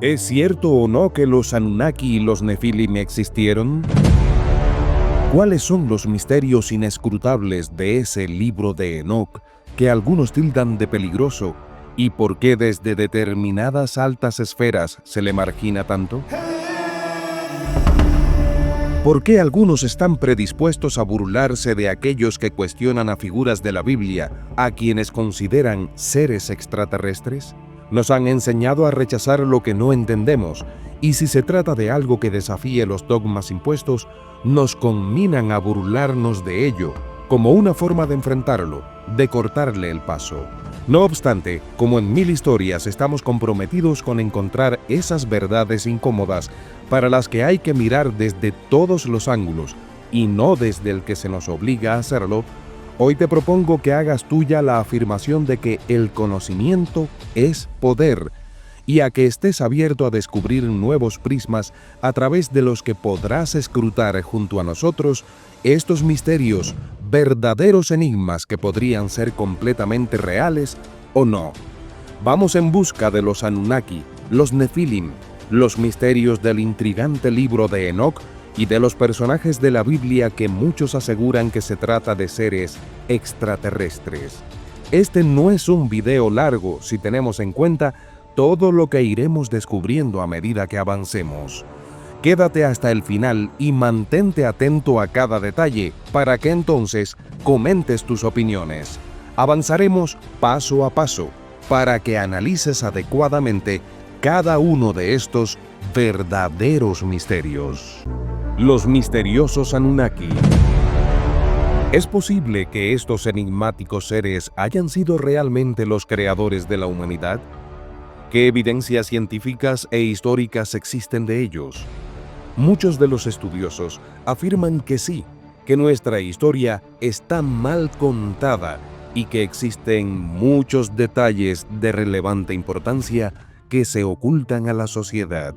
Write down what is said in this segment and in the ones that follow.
¿Es cierto o no que los Anunnaki y los Nefilim existieron? ¿Cuáles son los misterios inescrutables de ese libro de Enoch que algunos tildan de peligroso? ¿Y por qué desde determinadas altas esferas se le margina tanto? ¿Por qué algunos están predispuestos a burlarse de aquellos que cuestionan a figuras de la Biblia, a quienes consideran seres extraterrestres? Nos han enseñado a rechazar lo que no entendemos, y si se trata de algo que desafíe los dogmas impuestos, nos conminan a burlarnos de ello, como una forma de enfrentarlo, de cortarle el paso. No obstante, como en mil historias, estamos comprometidos con encontrar esas verdades incómodas para las que hay que mirar desde todos los ángulos, y no desde el que se nos obliga a hacerlo. Hoy te propongo que hagas tuya la afirmación de que el conocimiento es poder, y a que estés abierto a descubrir nuevos prismas a través de los que podrás escrutar junto a nosotros estos misterios, verdaderos enigmas que podrían ser completamente reales o no. Vamos en busca de los Anunnaki, los Nefilim, los misterios del intrigante libro de Enoch y de los personajes de la Biblia que muchos aseguran que se trata de seres extraterrestres. Este no es un video largo si tenemos en cuenta todo lo que iremos descubriendo a medida que avancemos. Quédate hasta el final y mantente atento a cada detalle para que entonces comentes tus opiniones. Avanzaremos paso a paso para que analices adecuadamente cada uno de estos verdaderos misterios. Los misteriosos Anunnaki. ¿Es posible que estos enigmáticos seres hayan sido realmente los creadores de la humanidad? ¿Qué evidencias científicas e históricas existen de ellos? Muchos de los estudiosos afirman que sí, que nuestra historia está mal contada y que existen muchos detalles de relevante importancia que se ocultan a la sociedad.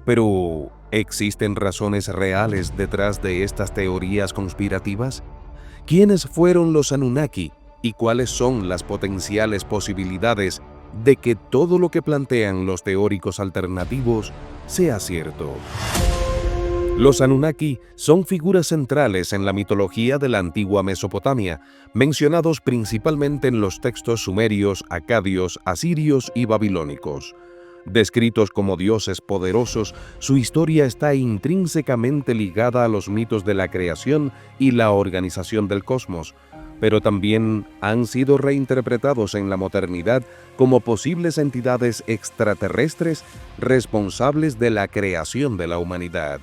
Pero, ¿existen razones reales detrás de estas teorías conspirativas? ¿Quiénes fueron los Anunnaki y cuáles son las potenciales posibilidades de que todo lo que plantean los teóricos alternativos sea cierto? Los Anunnaki son figuras centrales en la mitología de la antigua Mesopotamia, mencionados principalmente en los textos sumerios, acadios, asirios y babilónicos. Descritos como dioses poderosos, su historia está intrínsecamente ligada a los mitos de la creación y la organización del cosmos, pero también han sido reinterpretados en la modernidad como posibles entidades extraterrestres responsables de la creación de la humanidad.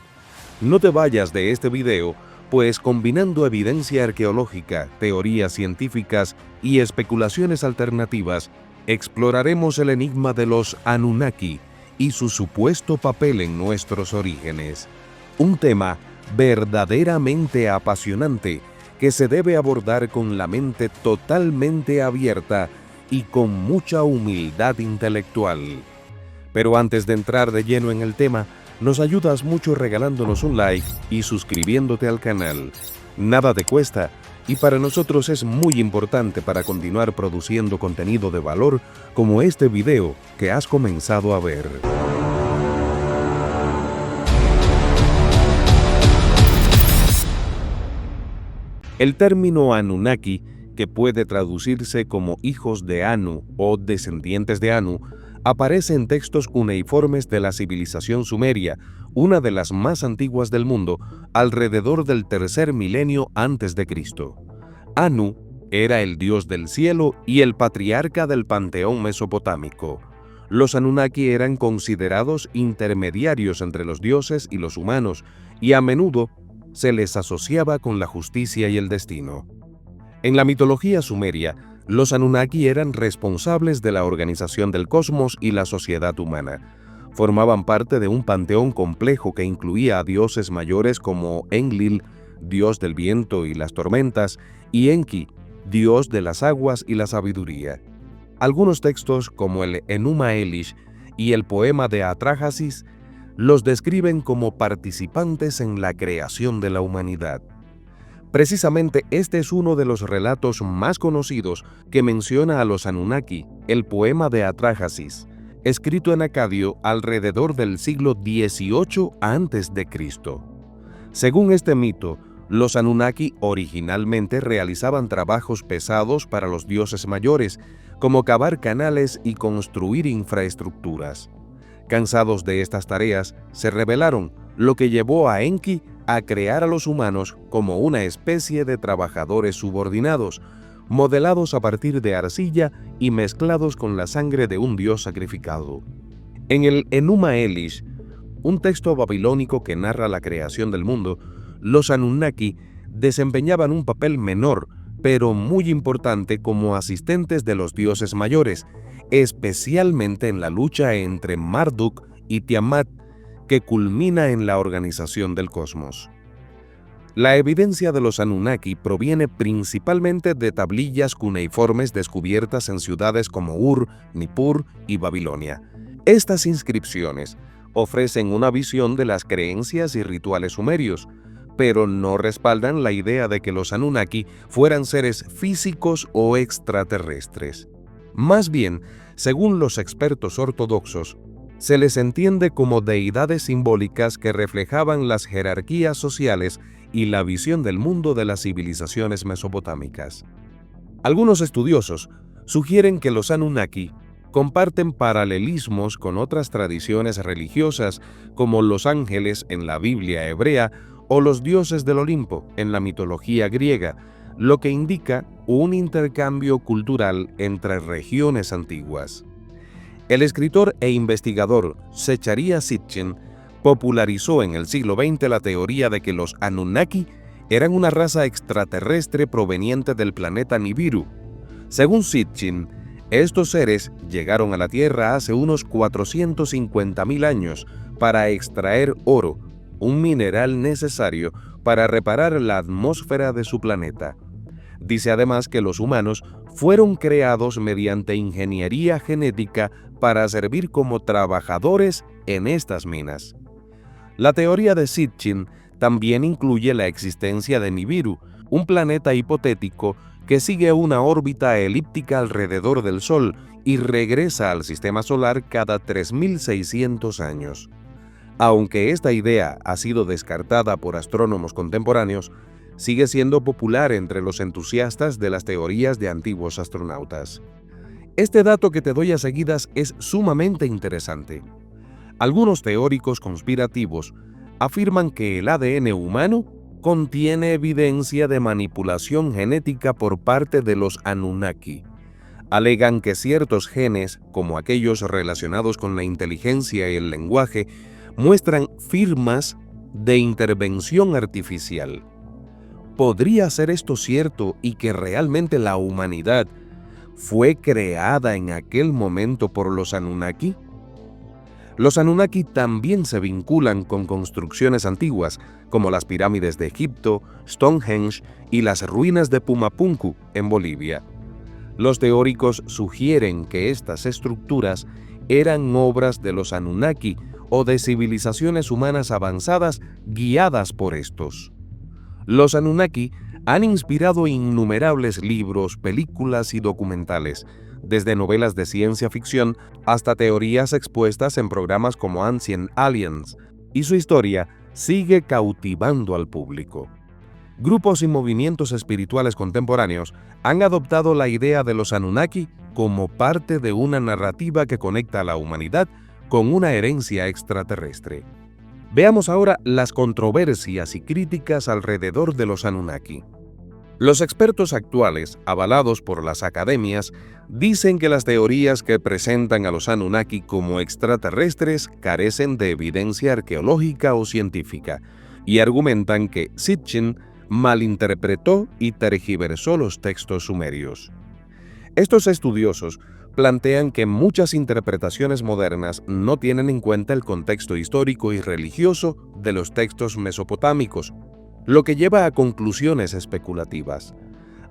No te vayas de este video, pues combinando evidencia arqueológica, teorías científicas y especulaciones alternativas, exploraremos el enigma de los Anunnaki y su supuesto papel en nuestros orígenes. Un tema verdaderamente apasionante que se debe abordar con la mente totalmente abierta y con mucha humildad intelectual. Pero antes de entrar de lleno en el tema, nos ayudas mucho regalándonos un like y suscribiéndote al canal. Nada te cuesta y para nosotros es muy importante para continuar produciendo contenido de valor como este video que has comenzado a ver. El término Anunnaki, que puede traducirse como hijos de Anu o descendientes de Anu, aparece en textos cuneiformes de la civilización sumeria, una de las más antiguas del mundo, alrededor del tercer milenio antes de Cristo. Anu era el dios del cielo y el patriarca del panteón mesopotámico. Los Anunnaki eran considerados intermediarios entre los dioses y los humanos, y a menudo se les asociaba con la justicia y el destino. En la mitología sumeria, los Anunnaki eran responsables de la organización del cosmos y la sociedad humana. Formaban parte de un panteón complejo que incluía a dioses mayores como Enlil, dios del viento y las tormentas, y Enki, dios de las aguas y la sabiduría. Algunos textos, como el Enuma Elish y el poema de Atrahasis, los describen como participantes en la creación de la humanidad. Precisamente este es uno de los relatos más conocidos que menciona a los Anunnaki, el poema de Atrahasis, escrito en acadio alrededor del siglo XVIII a.C. Según este mito, los Anunnaki originalmente realizaban trabajos pesados para los dioses mayores, como cavar canales y construir infraestructuras. Cansados de estas tareas, se rebelaron, lo que llevó a Enki a crear a los humanos como una especie de trabajadores subordinados, modelados a partir de arcilla y mezclados con la sangre de un dios sacrificado. En el Enuma Elish, un texto babilónico que narra la creación del mundo, los Anunnaki desempeñaban un papel menor, pero muy importante como asistentes de los dioses mayores, especialmente en la lucha entre Marduk y Tiamat, que culmina en la organización del cosmos. La evidencia de los Anunnaki proviene principalmente de tablillas cuneiformes descubiertas en ciudades como Ur, Nippur y Babilonia. Estas inscripciones ofrecen una visión de las creencias y rituales sumerios, pero no respaldan la idea de que los Anunnaki fueran seres físicos o extraterrestres. Más bien, según los expertos ortodoxos, se les entiende como deidades simbólicas que reflejaban las jerarquías sociales y la visión del mundo de las civilizaciones mesopotámicas. Algunos estudiosos sugieren que los Anunnaki comparten paralelismos con otras tradiciones religiosas como los ángeles en la Biblia hebrea o los dioses del Olimpo en la mitología griega, lo que indica un intercambio cultural entre regiones antiguas. El escritor e investigador Zecharia Sitchin popularizó en el siglo XX la teoría de que los Anunnaki eran una raza extraterrestre proveniente del planeta Nibiru. Según Sitchin, estos seres llegaron a la Tierra hace unos 450.000 años para extraer oro, un mineral necesario para reparar la atmósfera de su planeta. Dice además que los humanos fueron creados mediante ingeniería genética para servir como trabajadores en estas minas. La teoría de Sitchin también incluye la existencia de Nibiru, un planeta hipotético que sigue una órbita elíptica alrededor del Sol y regresa al sistema solar cada 3.600 años. Aunque esta idea ha sido descartada por astrónomos contemporáneos, sigue siendo popular entre los entusiastas de las teorías de antiguos astronautas. Este dato que te doy a seguidas es sumamente interesante. Algunos teóricos conspirativos afirman que el ADN humano contiene evidencia de manipulación genética por parte de los Anunnaki. Alegan que ciertos genes, como aquellos relacionados con la inteligencia y el lenguaje, muestran firmas de intervención artificial. ¿Podría ser esto cierto y que realmente la humanidad fue creada en aquel momento por los Anunnaki? Los Anunnaki también se vinculan con construcciones antiguas, como las pirámides de Egipto, Stonehenge y las ruinas de Pumapunku, en Bolivia. Los teóricos sugieren que estas estructuras eran obras de los Anunnaki o de civilizaciones humanas avanzadas guiadas por estos. Los Anunnaki han inspirado innumerables libros, películas y documentales, desde novelas de ciencia ficción hasta teorías expuestas en programas como Ancient Aliens, y su historia sigue cautivando al público. Grupos y movimientos espirituales contemporáneos han adoptado la idea de los Anunnaki como parte de una narrativa que conecta a la humanidad con una herencia extraterrestre. Veamos ahora las controversias y críticas alrededor de los Anunnaki. Los expertos actuales, avalados por las academias, dicen que las teorías que presentan a los Anunnaki como extraterrestres carecen de evidencia arqueológica o científica, y argumentan que Sitchin malinterpretó y tergiversó los textos sumerios. Estos estudiosos plantean que muchas interpretaciones modernas no tienen en cuenta el contexto histórico y religioso de los textos mesopotámicos, lo que lleva a conclusiones especulativas.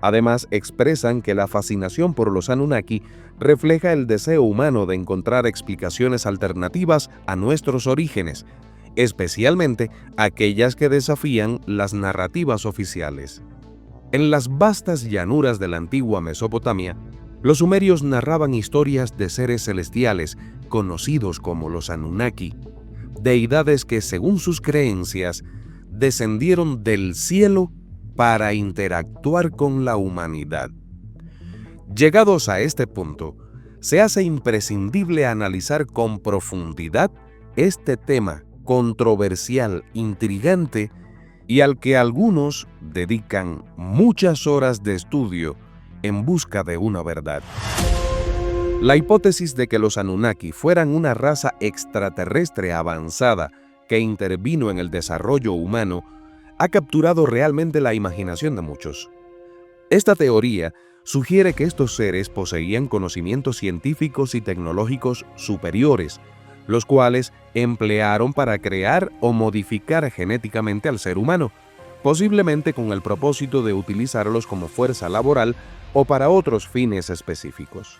Además, expresan que la fascinación por los Anunnaki refleja el deseo humano de encontrar explicaciones alternativas a nuestros orígenes, especialmente aquellas que desafían las narrativas oficiales. En las vastas llanuras de la antigua Mesopotamia, Los sumerios narraban historias de seres celestiales, conocidos como los Anunnaki, deidades que, según sus creencias, descendieron del cielo para interactuar con la humanidad. Llegados a este punto, se hace imprescindible analizar con profundidad este tema controversial, intrigante y al que algunos dedican muchas horas de estudio en busca de una verdad. La hipótesis de que los Anunnaki fueran una raza extraterrestre avanzada que intervino en el desarrollo humano ha capturado realmente la imaginación de muchos. Esta teoría sugiere que estos seres poseían conocimientos científicos y tecnológicos superiores, los cuales emplearon para crear o modificar genéticamente al ser humano, posiblemente con el propósito de utilizarlos como fuerza laboral o para otros fines específicos.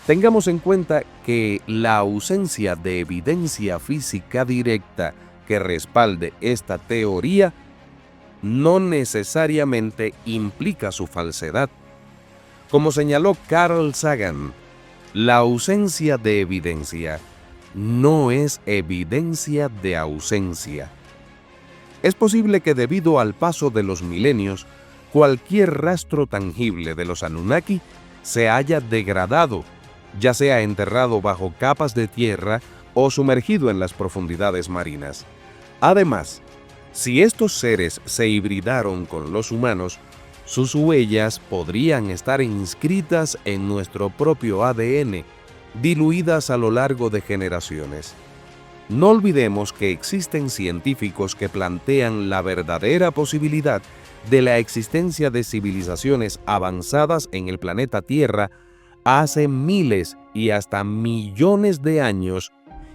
Tengamos en cuenta que la ausencia de evidencia física directa que respalde esta teoría no necesariamente implica su falsedad. Como señaló Carl Sagan, la ausencia de evidencia no es evidencia de ausencia. Es posible que debido al paso de los milenios, cualquier rastro tangible de los Anunnaki se haya degradado, ya sea enterrado bajo capas de tierra o sumergido en las profundidades marinas. Además, si estos seres se hibridaron con los humanos, sus huellas podrían estar inscritas en nuestro propio ADN, diluidas a lo largo de generaciones. No olvidemos que existen científicos que plantean la verdadera posibilidad de la existencia de civilizaciones avanzadas en el planeta Tierra hace miles y hasta millones de años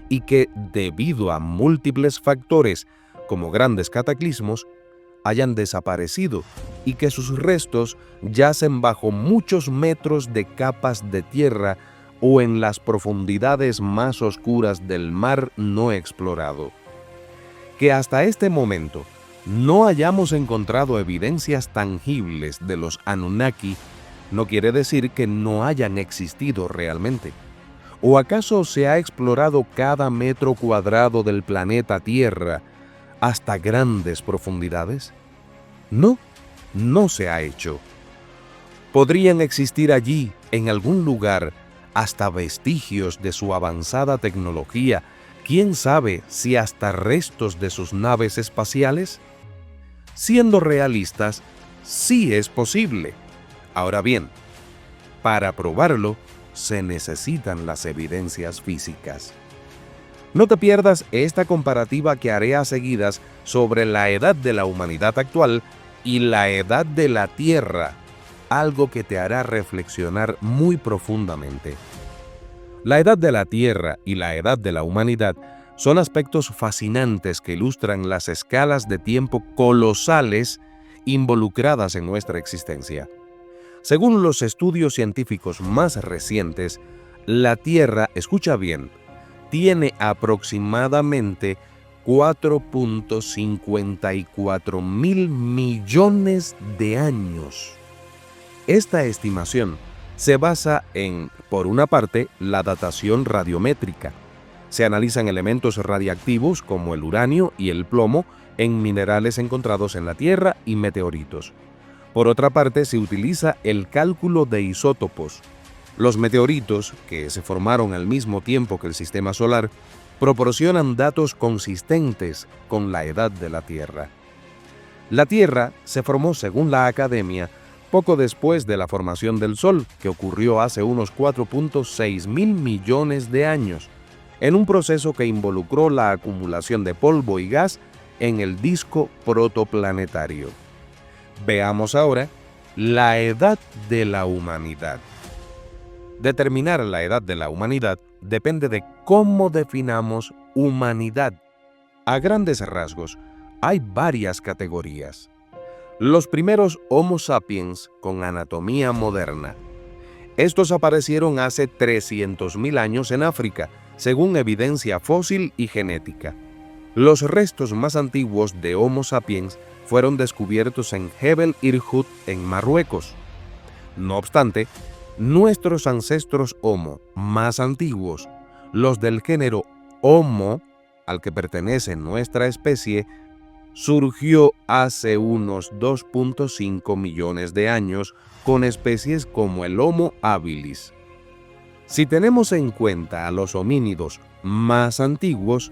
y que, debido a múltiples factores como grandes cataclismos, hayan desaparecido y que sus restos yacen bajo muchos metros de capas de tierra o en las profundidades más oscuras del mar no explorado. Que hasta este momento no hayamos encontrado evidencias tangibles de los Anunnaki no quiere decir que no hayan existido realmente. ¿O acaso se ha explorado cada metro cuadrado del planeta Tierra hasta grandes profundidades? No, no se ha hecho. Podrían existir allí, en algún lugar, hasta vestigios de su avanzada tecnología, quién sabe si hasta restos de sus naves espaciales. Siendo realistas, sí es posible. Ahora bien, para probarlo, se necesitan las evidencias físicas. No te pierdas esta comparativa que haré a seguidas sobre la edad de la humanidad actual y la edad de la Tierra, algo que te hará reflexionar muy profundamente. La edad de la Tierra y la edad de la humanidad son aspectos fascinantes que ilustran las escalas de tiempo colosales involucradas en nuestra existencia. Según los estudios científicos más recientes, la Tierra, escucha bien, tiene aproximadamente 4.54 mil millones de años. Esta estimación se basa en, por una parte, la datación radiométrica. Se analizan elementos radiactivos como el uranio y el plomo en minerales encontrados en la Tierra y meteoritos. Por otra parte, se utiliza el cálculo de isótopos. Los meteoritos, que se formaron al mismo tiempo que el sistema solar, proporcionan datos consistentes con la edad de la Tierra. La Tierra se formó, según la Academia, poco después de la formación del Sol, que ocurrió hace unos 4.6 mil millones de años, en un proceso que involucró la acumulación de polvo y gas en el disco protoplanetario. Veamos ahora la edad de la humanidad. Determinar la edad de la humanidad depende de cómo definamos humanidad. A grandes rasgos, hay varias categorías. Los primeros Homo sapiens con anatomía moderna. Estos aparecieron hace 300.000 años en África, según evidencia fósil y genética. Los restos más antiguos de Homo sapiens fueron descubiertos en Jebel Irhoud, en Marruecos. No obstante, Nuestros ancestros Homo más antiguos, los del género Homo, al que pertenece nuestra especie, surgió hace unos 2.5 millones de años con especies como el Homo habilis. Si tenemos en cuenta a los homínidos más antiguos,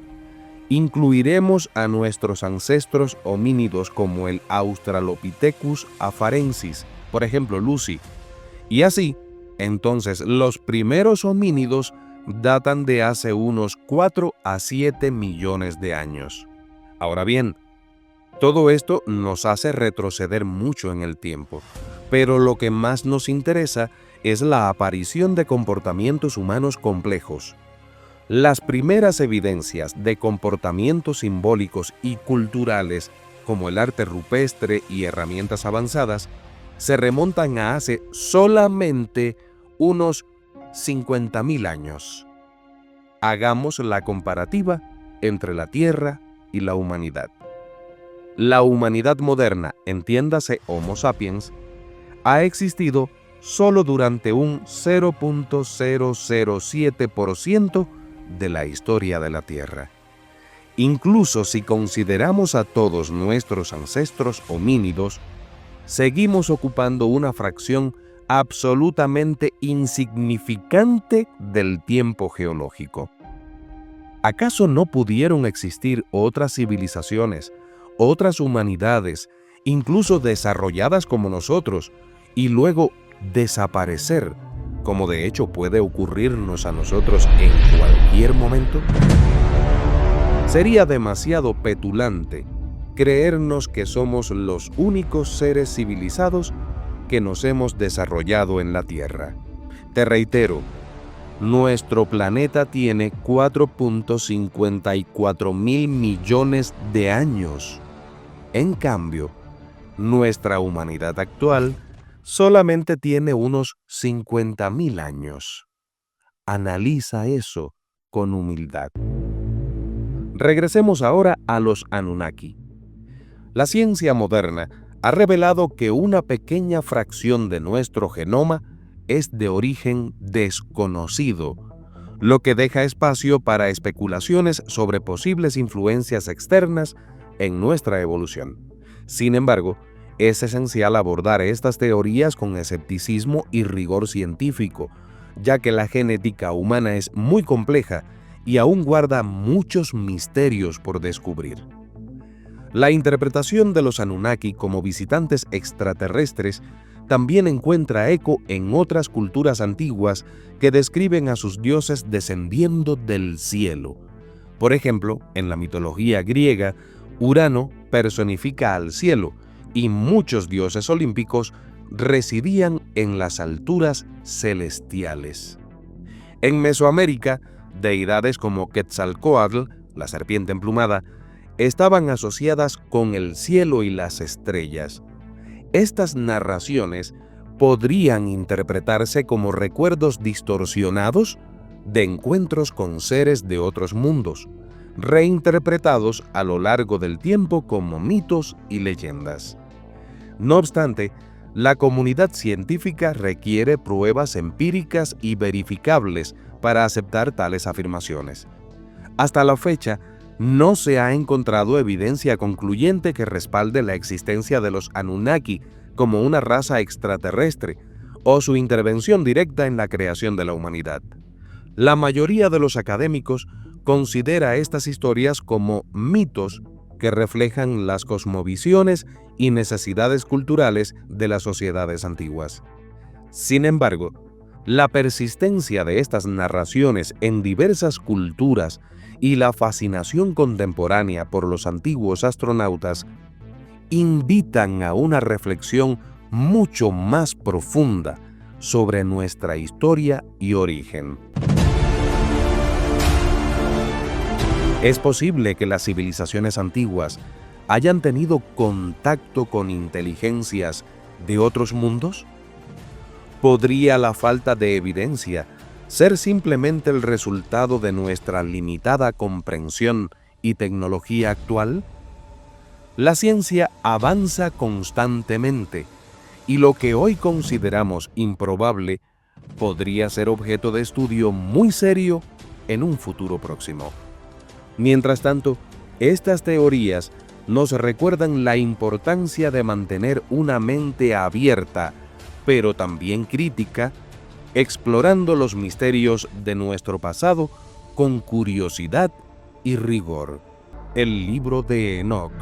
incluiremos a nuestros ancestros homínidos como el Australopithecus afarensis, por ejemplo Lucy, y así, entonces los primeros homínidos datan de hace unos 4 a 7 millones de años. Ahora bien, todo esto nos hace retroceder mucho en el tiempo, pero lo que más nos interesa es la aparición de comportamientos humanos complejos. Las primeras evidencias de comportamientos simbólicos y culturales, como el arte rupestre y herramientas avanzadas, se remontan a hace solamente unos 50.000 años. Hagamos la comparativa entre la Tierra y la humanidad. La humanidad moderna, entiéndase Homo sapiens, ha existido solo durante un 0.007% de la historia de la Tierra. Incluso si consideramos a todos nuestros ancestros homínidos, seguimos ocupando una fracción absolutamente insignificante del tiempo geológico. ¿Acaso no pudieron existir otras civilizaciones, otras humanidades, incluso desarrolladas como nosotros, y luego desaparecer, como de hecho puede ocurrirnos a nosotros en cualquier momento? Sería demasiado petulante creernos que somos los únicos seres civilizados que nos hemos desarrollado en la Tierra. Te reitero, nuestro planeta tiene 4.54 mil millones de años. En cambio, nuestra humanidad actual solamente tiene unos 50.000 años. Analiza eso con humildad. Regresemos ahora a los Anunnaki. La ciencia moderna ha revelado que una pequeña fracción de nuestro genoma es de origen desconocido, lo que deja espacio para especulaciones sobre posibles influencias externas en nuestra evolución. Sin embargo, es esencial abordar estas teorías con escepticismo y rigor científico, ya que la genética humana es muy compleja y aún guarda muchos misterios por descubrir. La interpretación de los Anunnaki como visitantes extraterrestres también encuentra eco en otras culturas antiguas que describen a sus dioses descendiendo del cielo. Por ejemplo, en la mitología griega, Urano personifica al cielo y muchos dioses olímpicos residían en las alturas celestiales. En Mesoamérica, deidades como Quetzalcóatl, la serpiente emplumada, estaban asociadas con el cielo y las estrellas. Estas narraciones podrían interpretarse como recuerdos distorsionados de encuentros con seres de otros mundos, reinterpretados a lo largo del tiempo como mitos y leyendas. No obstante, la comunidad científica requiere pruebas empíricas y verificables para aceptar tales afirmaciones. Hasta la fecha, no se ha encontrado evidencia concluyente que respalde la existencia de los Anunnaki como una raza extraterrestre o su intervención directa en la creación de la humanidad. La mayoría de los académicos considera estas historias como mitos que reflejan las cosmovisiones y necesidades culturales de las sociedades antiguas. Sin embargo, la persistencia de estas narraciones en diversas culturas y la fascinación contemporánea por los antiguos astronautas invitan a una reflexión mucho más profunda sobre nuestra historia y origen. ¿Es posible que las civilizaciones antiguas hayan tenido contacto con inteligencias de otros mundos? ¿Podría la falta de evidencia ser simplemente el resultado de nuestra limitada comprensión y tecnología actual? La ciencia avanza constantemente y lo que hoy consideramos improbable podría ser objeto de estudio muy serio en un futuro próximo. Mientras tanto, estas teorías nos recuerdan la importancia de mantener una mente abierta, pero también crítica, explorando los misterios de nuestro pasado con curiosidad y rigor. El libro de Enoc.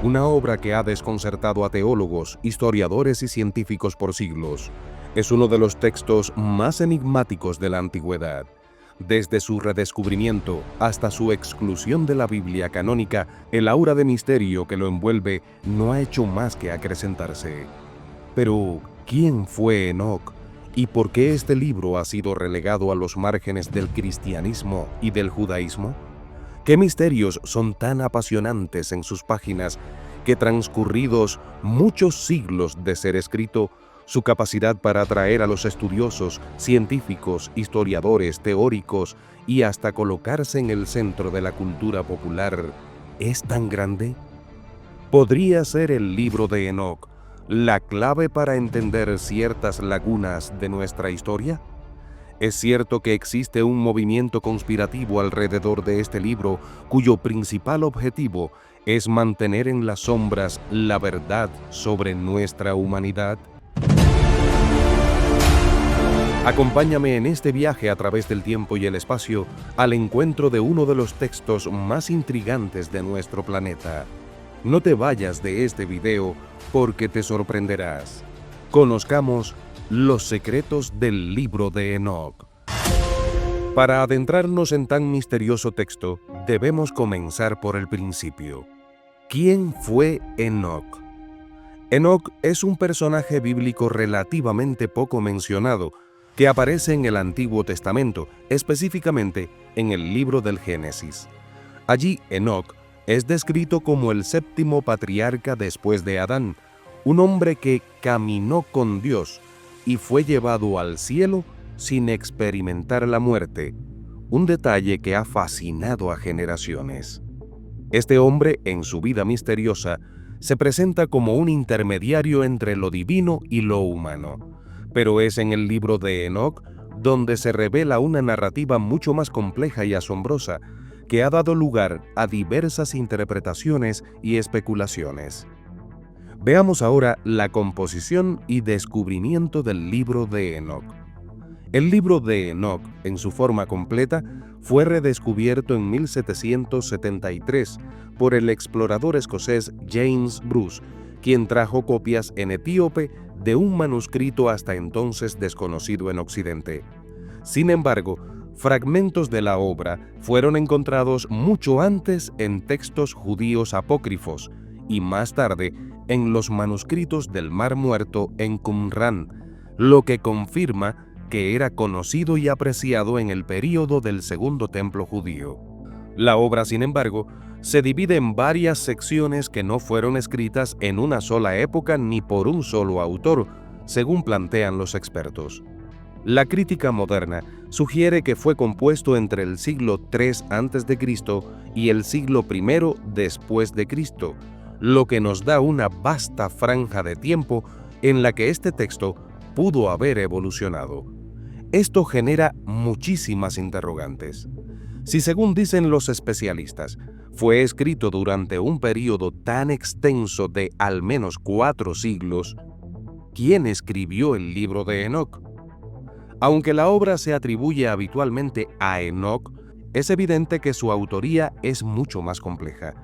Una obra que ha desconcertado a teólogos, historiadores y científicos por siglos. Es uno de los textos más enigmáticos de la antigüedad. Desde su redescubrimiento hasta su exclusión de la Biblia canónica, el aura de misterio que lo envuelve no ha hecho más que acrecentarse. Pero, ¿quién fue Enoc? ¿Y por qué este libro ha sido relegado a los márgenes del cristianismo y del judaísmo? ¿Qué misterios son tan apasionantes en sus páginas que, transcurridos muchos siglos de ser escrito, su capacidad para atraer a los estudiosos, científicos, historiadores, teóricos y hasta colocarse en el centro de la cultura popular es tan grande? ¿Podría ser el libro de Enoc la clave para entender ciertas lagunas de nuestra historia? Es cierto que existe un movimiento conspirativo alrededor de este libro cuyo principal objetivo es mantener en las sombras la verdad sobre nuestra humanidad. Acompáñame en este viaje a través del tiempo y el espacio al encuentro de uno de los textos más intrigantes de nuestro planeta. No te vayas de este video porque te sorprenderás. Conozcamos los secretos del libro de Enoc. Para adentrarnos en tan misterioso texto, debemos comenzar por el principio. ¿Quién fue Enoc? Enoc es un personaje bíblico relativamente poco mencionado, que aparece en el Antiguo Testamento, específicamente en el libro del Génesis. Allí, Enoc es descrito como el séptimo patriarca después de Adán, un hombre que caminó con Dios y fue llevado al cielo sin experimentar la muerte, un detalle que ha fascinado a generaciones. Este hombre, en su vida misteriosa, se presenta como un intermediario entre lo divino y lo humano. Pero es en el libro de Enoc donde se revela una narrativa mucho más compleja y asombrosa que ha dado lugar a diversas interpretaciones y especulaciones. Veamos ahora la composición y descubrimiento del libro de Enoc. El libro de Enoc, en su forma completa, fue redescubierto en 1773 por el explorador escocés James Bruce, quien trajo copias en etíope de un manuscrito hasta entonces desconocido en Occidente. Sin embargo, fragmentos de la obra fueron encontrados mucho antes en textos judíos apócrifos y más tarde en los manuscritos del Mar Muerto en Qumrán, lo que confirma que era conocido y apreciado en el período del Segundo Templo judío. La obra, sin embargo, se divide en varias secciones que no fueron escritas en una sola época ni por un solo autor, según plantean los expertos. La crítica moderna sugiere que fue compuesto entre el siglo III a.C. y el siglo I después de Cristo, lo que nos da una vasta franja de tiempo en la que este texto pudo haber evolucionado. Esto genera muchísimas interrogantes. Si, según dicen los especialistas, fue escrito durante un período tan extenso de al menos 4 siglos, ¿quién escribió el libro de Enoc? Aunque la obra se atribuye habitualmente a Enoc, es evidente que su autoría es mucho más compleja.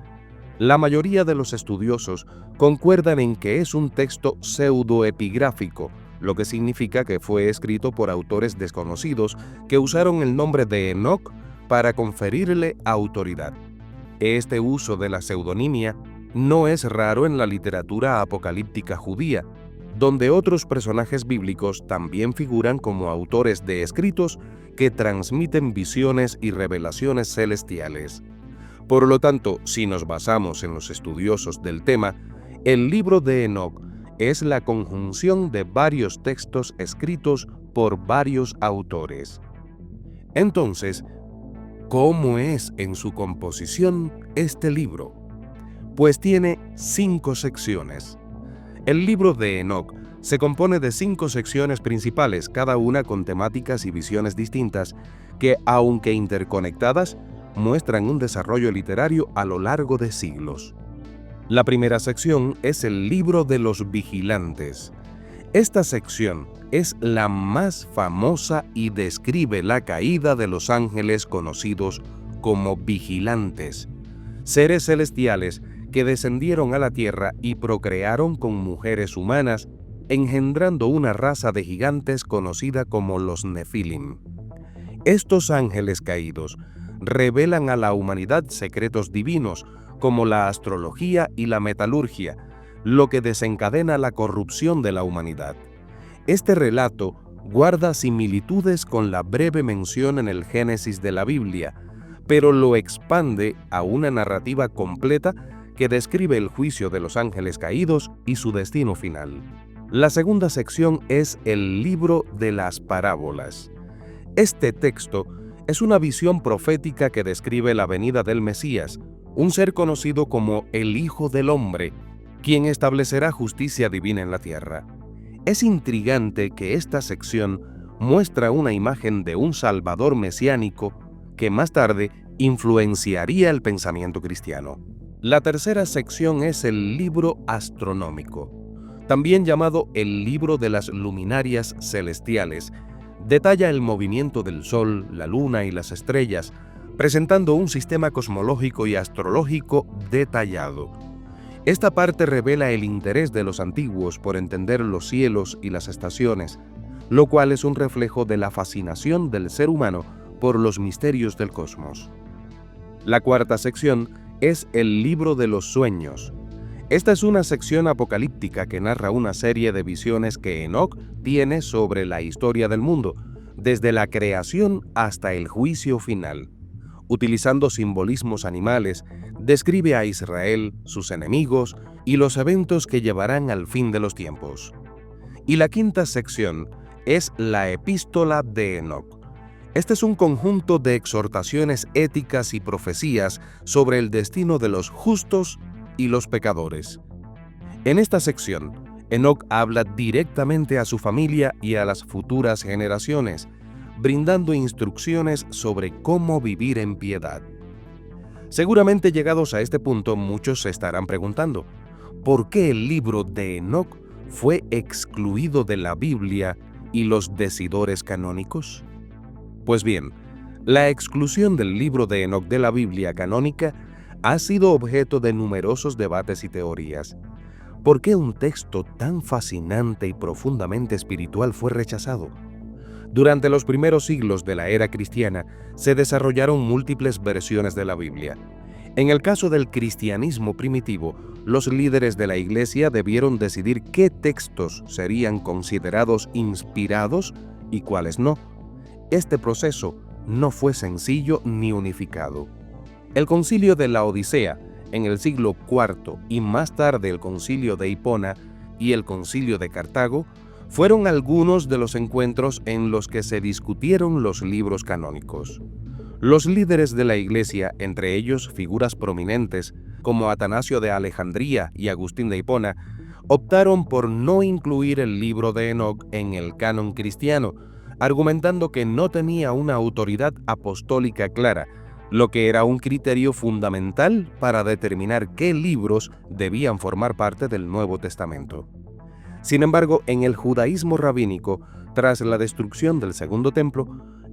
La mayoría de los estudiosos concuerdan en que es un texto pseudoepigráfico, lo que significa que fue escrito por autores desconocidos que usaron el nombre de Enoc para conferirle autoridad. Este uso de la pseudonimia no es raro en la literatura apocalíptica judía, donde otros personajes bíblicos también figuran como autores de escritos que transmiten visiones y revelaciones celestiales. Por lo tanto, si nos basamos en los estudiosos del tema, el libro de Enoc es la conjunción de varios textos escritos por varios autores. Entonces, ¿cómo es en su composición este libro? Pues tiene 5 secciones. El libro de Enoc Se compone de 5 secciones principales, cada una con temáticas y visiones distintas, que, aunque interconectadas, muestran un desarrollo literario a lo largo de siglos. La primera sección es el libro de los vigilantes. Esta sección es la más famosa y describe la caída de los ángeles conocidos como vigilantes, seres celestiales que descendieron a la tierra y procrearon con mujeres humanas, engendrando una raza de gigantes conocida como los Nefilim. Estos ángeles caídos revelan a la humanidad secretos divinos como la astrología y la metalurgia, lo que desencadena la corrupción de la humanidad. Este relato guarda similitudes con la breve mención en el Génesis de la Biblia, pero lo expande a una narrativa completa que describe el juicio de los ángeles caídos y su destino final. La segunda sección es el libro de las parábolas. Este texto es una visión profética que describe la venida del Mesías, un ser conocido como el Hijo del Hombre, quien establecerá justicia divina en la tierra. Es intrigante que esta sección muestra una imagen de un Salvador mesiánico que más tarde influenciaría el pensamiento cristiano. La tercera sección es el libro astronómico, también llamado el libro de las luminarias celestiales. Detalla el movimiento del Sol, la Luna y las estrellas, presentando un sistema cosmológico y astrológico detallado. Esta parte revela el interés de los antiguos por entender los cielos y las estaciones, lo cual es un reflejo de la fascinación del ser humano por los misterios del cosmos. La cuarta sección es el libro de los sueños. Esta es una sección apocalíptica que narra una serie de visiones que Enoc tiene sobre la historia del mundo, desde la creación hasta el juicio final. Utilizando simbolismos animales, describe a Israel, sus enemigos y los eventos que llevarán al fin de los tiempos. Y la quinta sección es la epístola de Enoc. Este es un conjunto de exhortaciones éticas y profecías sobre el destino de los justos y los pecadores. En esta sección, Enoc habla directamente a su familia y a las futuras generaciones, brindando instrucciones sobre cómo vivir en piedad. Seguramente llegados a este punto, muchos se estarán preguntando, ¿por qué el libro de Enoc fue excluido de la Biblia y los decidores canónicos? Pues bien, la exclusión del libro de Enoc de la Biblia canónica ha sido objeto de numerosos debates y teorías. ¿Por qué un texto tan fascinante y profundamente espiritual fue rechazado? Durante los primeros siglos de la era cristiana, se desarrollaron múltiples versiones de la Biblia. En el caso del cristianismo primitivo, los líderes de la Iglesia debieron decidir qué textos serían considerados inspirados y cuáles no. Este proceso no fue sencillo ni unificado. El Concilio de la Odisea, en el siglo IV, y más tarde el Concilio de Hipona y el Concilio de Cartago, fueron algunos de los encuentros en los que se discutieron los libros canónicos. Los líderes de la Iglesia, entre ellos figuras prominentes como Atanasio de Alejandría y Agustín de Hipona, optaron por no incluir el libro de Enoc en el canon cristiano, argumentando que no tenía una autoridad apostólica clara, lo que era un criterio fundamental para determinar qué libros debían formar parte del Nuevo Testamento. Sin embargo, en el judaísmo rabínico, tras la destrucción del Segundo Templo,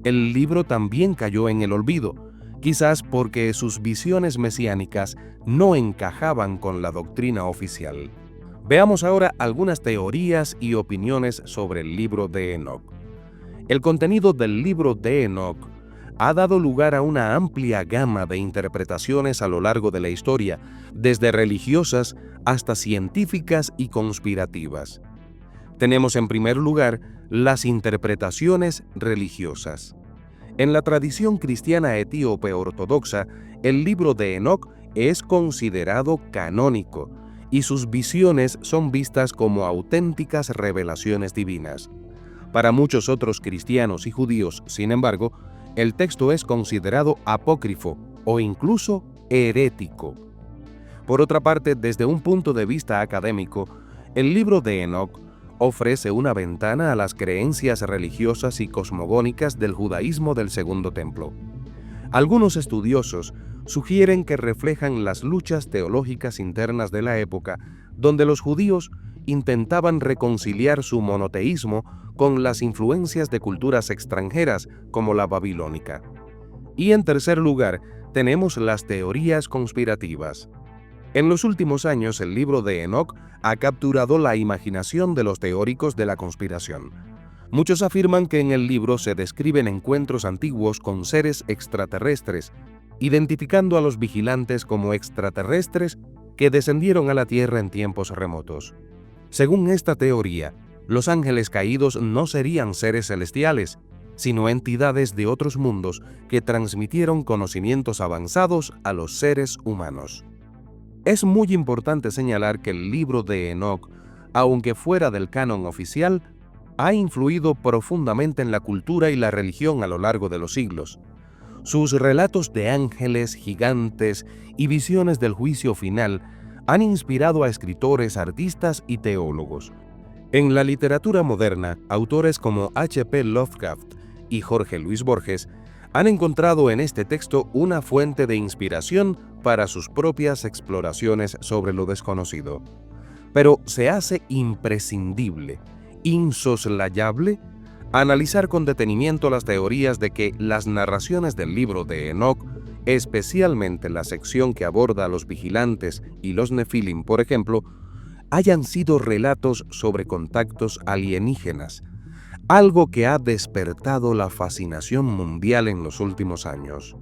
el libro también cayó en el olvido, quizás porque sus visiones mesiánicas no encajaban con la doctrina oficial. Veamos ahora algunas teorías y opiniones sobre el libro de Enoc. El contenido del libro de Enoc ha dado lugar a una amplia gama de interpretaciones a lo largo de la historia, desde religiosas hasta científicas y conspirativas. Tenemos en primer lugar las interpretaciones religiosas. En la tradición cristiana etíope ortodoxa, el libro de Enoc es considerado canónico y sus visiones son vistas como auténticas revelaciones divinas. Para muchos otros cristianos y judíos, sin embargo, el texto es considerado apócrifo o incluso herético. Por otra parte, desde un punto de vista académico, el libro de Enoc ofrece una ventana a las creencias religiosas y cosmogónicas del judaísmo del Segundo Templo. Algunos estudiosos sugieren que reflejan las luchas teológicas internas de la época, donde los judíos intentaban reconciliar su monoteísmo con las influencias de culturas extranjeras como la babilónica. Y en tercer lugar, tenemos las teorías conspirativas. En los últimos años, el libro de Enoc ha capturado la imaginación de los teóricos de la conspiración. Muchos afirman que en el libro se describen encuentros antiguos con seres extraterrestres, identificando a los vigilantes como extraterrestres que descendieron a la Tierra en tiempos remotos. Según esta teoría, los ángeles caídos no serían seres celestiales, sino entidades de otros mundos que transmitieron conocimientos avanzados a los seres humanos. Es muy importante señalar que el libro de Enoc, aunque fuera del canon oficial, ha influido profundamente en la cultura y la religión a lo largo de los siglos. Sus relatos de ángeles, gigantes y visiones del juicio final han inspirado a escritores, artistas y teólogos. En la literatura moderna, autores como H.P. Lovecraft y Jorge Luis Borges han encontrado en este texto una fuente de inspiración para sus propias exploraciones sobre lo desconocido. Pero se hace imprescindible, insoslayable, analizar con detenimiento las teorías de que las narraciones del libro de Enoc, especialmente la sección que aborda a los vigilantes y los nefilim, por ejemplo, hayan sido relatos sobre contactos alienígenas, algo que ha despertado la fascinación mundial en los últimos años.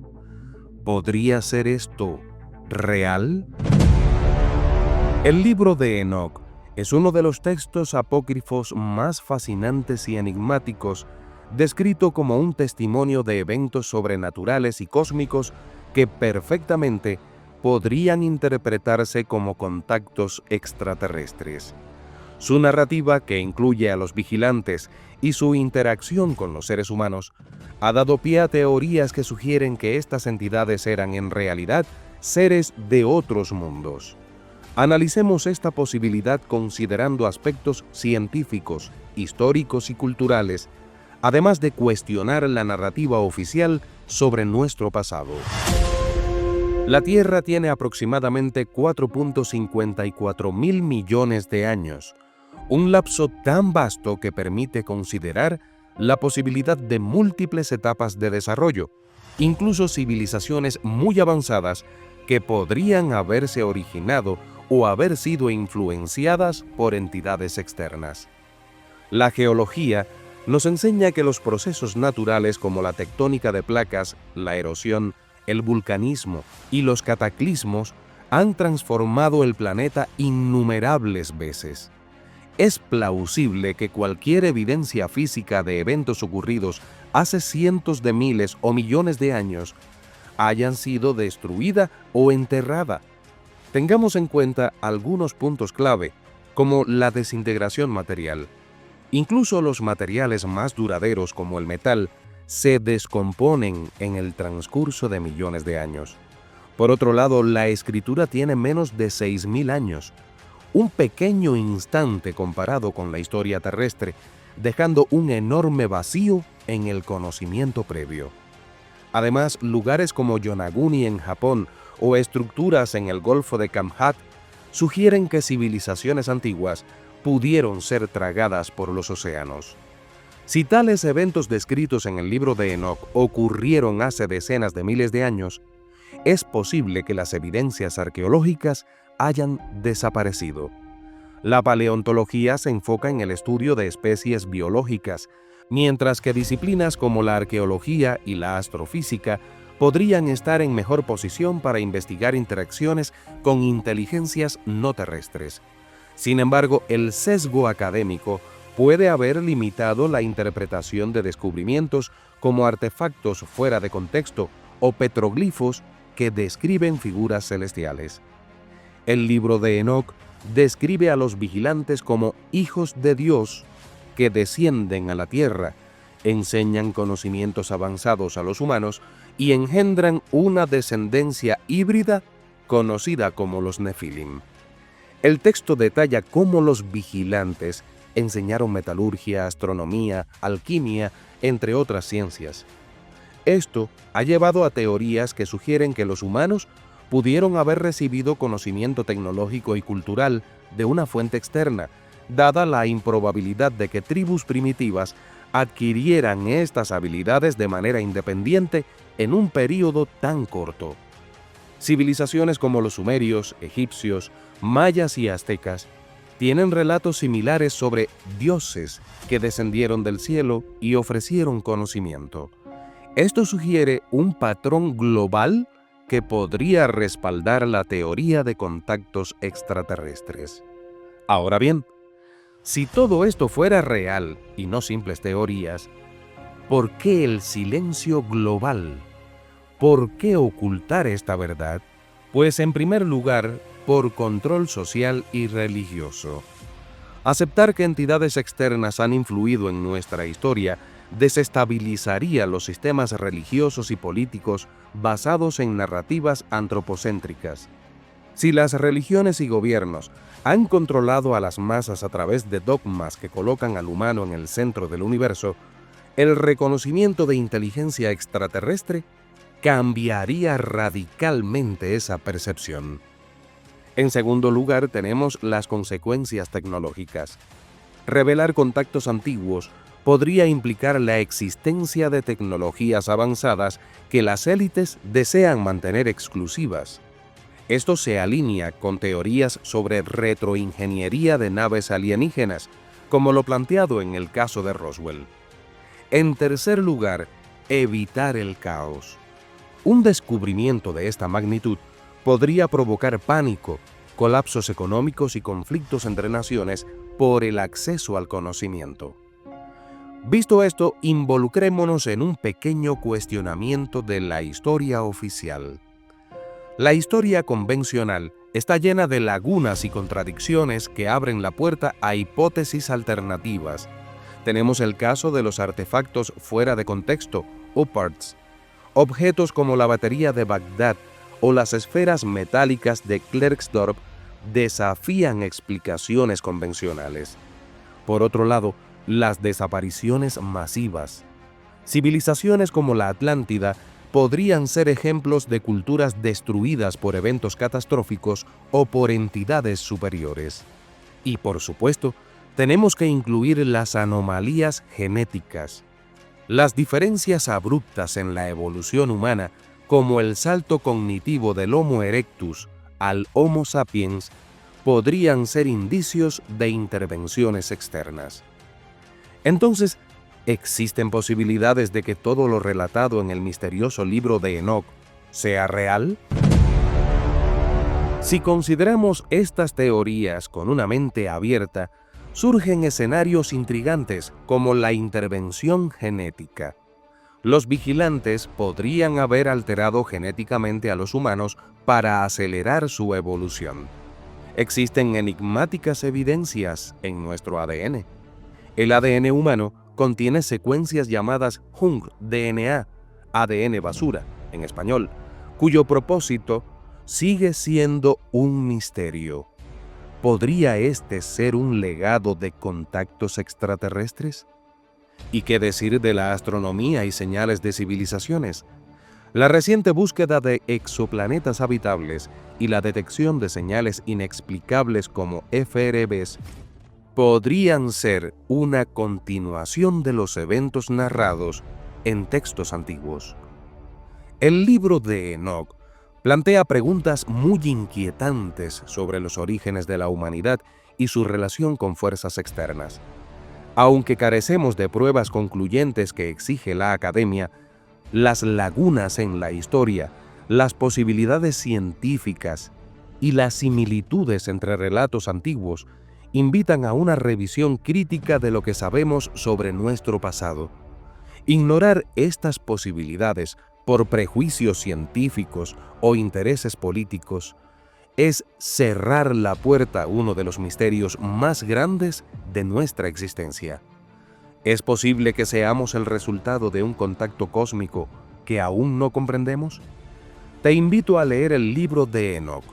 ¿Podría ser esto real? El libro de Enoc es uno de los textos apócrifos más fascinantes y enigmáticos, descrito como un testimonio de eventos sobrenaturales y cósmicos que perfectamente podrían interpretarse como contactos extraterrestres. Su narrativa, que incluye a los vigilantes y su interacción con los seres humanos, ha dado pie a teorías que sugieren que estas entidades eran en realidad seres de otros mundos. Analicemos esta posibilidad considerando aspectos científicos, históricos y culturales, además de cuestionar la narrativa oficial sobre nuestro pasado. La Tierra tiene aproximadamente 4.54 mil millones de años, un lapso tan vasto que permite considerar la posibilidad de múltiples etapas de desarrollo, incluso civilizaciones muy avanzadas que podrían haberse originado o haber sido influenciadas por entidades externas. La geología nos enseña que los procesos naturales como la tectónica de placas, la erosión, el vulcanismo y los cataclismos han transformado el planeta innumerables veces. Es plausible que cualquier evidencia física de eventos ocurridos hace cientos de miles o millones de años hayan sido destruida o enterrada. Tengamos en cuenta algunos puntos clave, como la desintegración material. Incluso los materiales más duraderos, como el metal, se descomponen en el transcurso de millones de años. Por otro lado, la escritura tiene menos de 6.000 años, un pequeño instante comparado con la historia terrestre, dejando un enorme vacío en el conocimiento previo. Además, lugares como Yonaguni en Japón o estructuras en el Golfo de Kamchat sugieren que civilizaciones antiguas pudieron ser tragadas por los océanos. Si tales eventos descritos en el libro de Enoc ocurrieron hace decenas de miles de años, es posible que las evidencias arqueológicas hayan desaparecido. La paleontología se enfoca en el estudio de especies biológicas, mientras que disciplinas como la arqueología y la astrofísica podrían estar en mejor posición para investigar interacciones con inteligencias no terrestres. Sin embargo, el sesgo académico puede haber limitado la interpretación de descubrimientos como artefactos fuera de contexto o petroglifos que describen figuras celestiales. El libro de Enoc describe a los vigilantes como hijos de Dios que descienden a la tierra, enseñan conocimientos avanzados a los humanos y engendran una descendencia híbrida conocida como los nefilim. El texto detalla cómo los vigilantes enseñaron metalurgia, astronomía, alquimia, entre otras ciencias. Esto ha llevado a teorías que sugieren que los humanos pudieron haber recibido conocimiento tecnológico y cultural de una fuente externa, dada la improbabilidad de que tribus primitivas adquirieran estas habilidades de manera independiente en un período tan corto. Civilizaciones como los sumerios, egipcios, mayas y aztecas tienen relatos similares sobre dioses que descendieron del cielo y ofrecieron conocimiento. Esto sugiere un patrón global que podría respaldar la teoría de contactos extraterrestres. Ahora bien, si todo esto fuera real y no simples teorías, ¿por qué el silencio global? ¿Por qué ocultar esta verdad? Pues en primer lugar, por control social y religioso. Aceptar que entidades externas han influido en nuestra historia desestabilizaría los sistemas religiosos y políticos basados en narrativas antropocéntricas. Si las religiones y gobiernos han controlado a las masas a través de dogmas que colocan al humano en el centro del universo, el reconocimiento de inteligencia extraterrestre cambiaría radicalmente esa percepción. En segundo lugar, tenemos las consecuencias tecnológicas. Revelar contactos antiguos podría implicar la existencia de tecnologías avanzadas que las élites desean mantener exclusivas. Esto se alinea con teorías sobre retroingeniería de naves alienígenas, como lo planteado en el caso de Roswell. En tercer lugar, evitar el caos. Un descubrimiento de esta magnitud podría provocar pánico, colapsos económicos y conflictos entre naciones por el acceso al conocimiento. Visto esto, involucrémonos en un pequeño cuestionamiento de la historia oficial. La historia convencional está llena de lagunas y contradicciones que abren la puerta a hipótesis alternativas. Tenemos el caso de los artefactos fuera de contexto, UPARTs, objetos como la batería de Bagdad o las esferas metálicas de Klerksdorp desafían explicaciones convencionales. Por otro lado, las desapariciones masivas. Civilizaciones como la Atlántida podrían ser ejemplos de culturas destruidas por eventos catastróficos o por entidades superiores. Y por supuesto, tenemos que incluir las anomalías genéticas. Las diferencias abruptas en la evolución humana, como el salto cognitivo del Homo erectus al Homo sapiens, podrían ser indicios de intervenciones externas. Entonces, ¿existen posibilidades de que todo lo relatado en el misterioso libro de Enoch sea real? Si consideramos estas teorías con una mente abierta, surgen escenarios intrigantes como la intervención genética. Los vigilantes podrían haber alterado genéticamente a los humanos para acelerar su evolución. Existen enigmáticas evidencias en nuestro ADN. El ADN humano contiene secuencias llamadas junk-DNA, ADN basura, en español, cuyo propósito sigue siendo un misterio. ¿Podría este ser un legado de contactos extraterrestres? ¿Y qué decir de la astronomía y señales de civilizaciones? La reciente búsqueda de exoplanetas habitables y la detección de señales inexplicables como FRBs podrían ser una continuación de los eventos narrados en textos antiguos. El libro de Enoch plantea preguntas muy inquietantes sobre los orígenes de la humanidad y su relación con fuerzas externas. Aunque carecemos de pruebas concluyentes que exige la academia, las lagunas en la historia, las posibilidades científicas y las similitudes entre relatos antiguos invitan a una revisión crítica de lo que sabemos sobre nuestro pasado. Ignorar estas posibilidades por prejuicios científicos o intereses políticos es cerrar la puerta a uno de los misterios más grandes de nuestra existencia. ¿Es posible que seamos el resultado de un contacto cósmico que aún no comprendemos? Te invito a leer el libro de Enoch.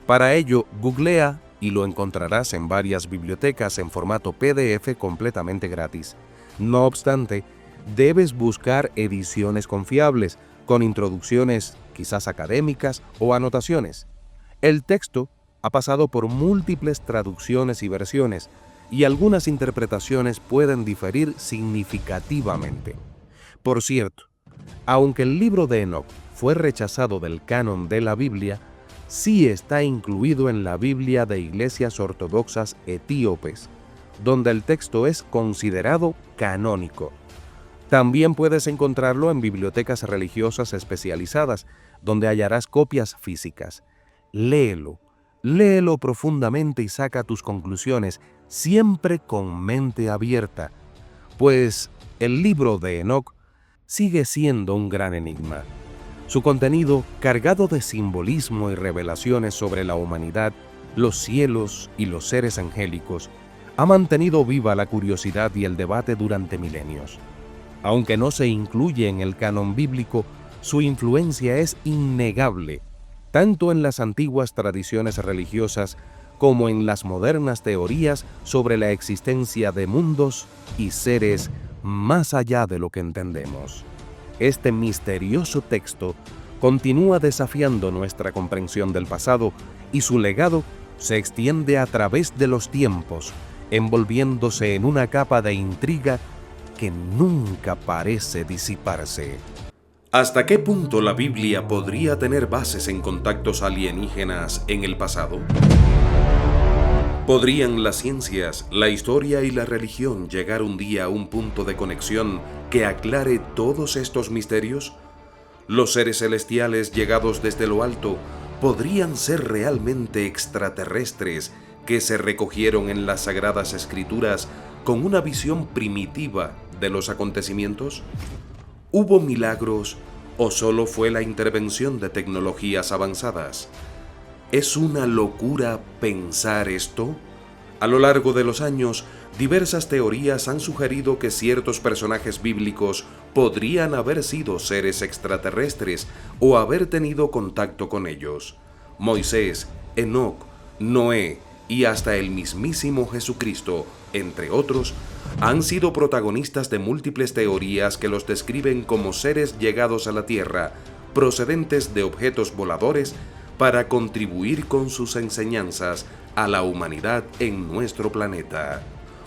Para ello, googlea y lo encontrarás en varias bibliotecas en formato PDF completamente gratis. No obstante, debes buscar ediciones confiables, con introducciones quizás académicas o anotaciones. El texto ha pasado por múltiples traducciones y versiones, y algunas interpretaciones pueden diferir significativamente. Por cierto, aunque el libro de Enoc fue rechazado del canon de la Biblia, sí está incluido en la Biblia de iglesias ortodoxas etíopes, donde el texto es considerado canónico. También puedes encontrarlo en bibliotecas religiosas especializadas, donde hallarás copias físicas. Léelo profundamente y saca tus conclusiones, siempre con mente abierta, pues el libro de Enoc sigue siendo un gran enigma. Su contenido, cargado de simbolismo y revelaciones sobre la humanidad, los cielos y los seres angélicos, ha mantenido viva la curiosidad y el debate durante milenios. Aunque no se incluye en el canon bíblico, su influencia es innegable, tanto en las antiguas tradiciones religiosas como en las modernas teorías sobre la existencia de mundos y seres más allá de lo que entendemos. Este misterioso texto continúa desafiando nuestra comprensión del pasado y su legado se extiende a través de los tiempos, envolviéndose en una capa de intriga que nunca parece disiparse. ¿Hasta qué punto la Biblia podría tener bases en contactos alienígenas en el pasado? ¿Podrían las ciencias, la historia y la religión llegar un día a un punto de conexión que aclare todos estos misterios? ¿Los seres celestiales llegados desde lo alto podrían ser realmente extraterrestres que se recogieron en las Sagradas Escrituras con una visión primitiva de los acontecimientos? ¿Hubo milagros o solo fue la intervención de tecnologías avanzadas? ¿Es una locura pensar esto? A lo largo de los años, diversas teorías han sugerido que ciertos personajes bíblicos podrían haber sido seres extraterrestres o haber tenido contacto con ellos. Moisés, Enoc, Noé y hasta el mismísimo Jesucristo, entre otros, han sido protagonistas de múltiples teorías que los describen como seres llegados a la Tierra, procedentes de objetos voladores, para contribuir con sus enseñanzas a la humanidad en nuestro planeta.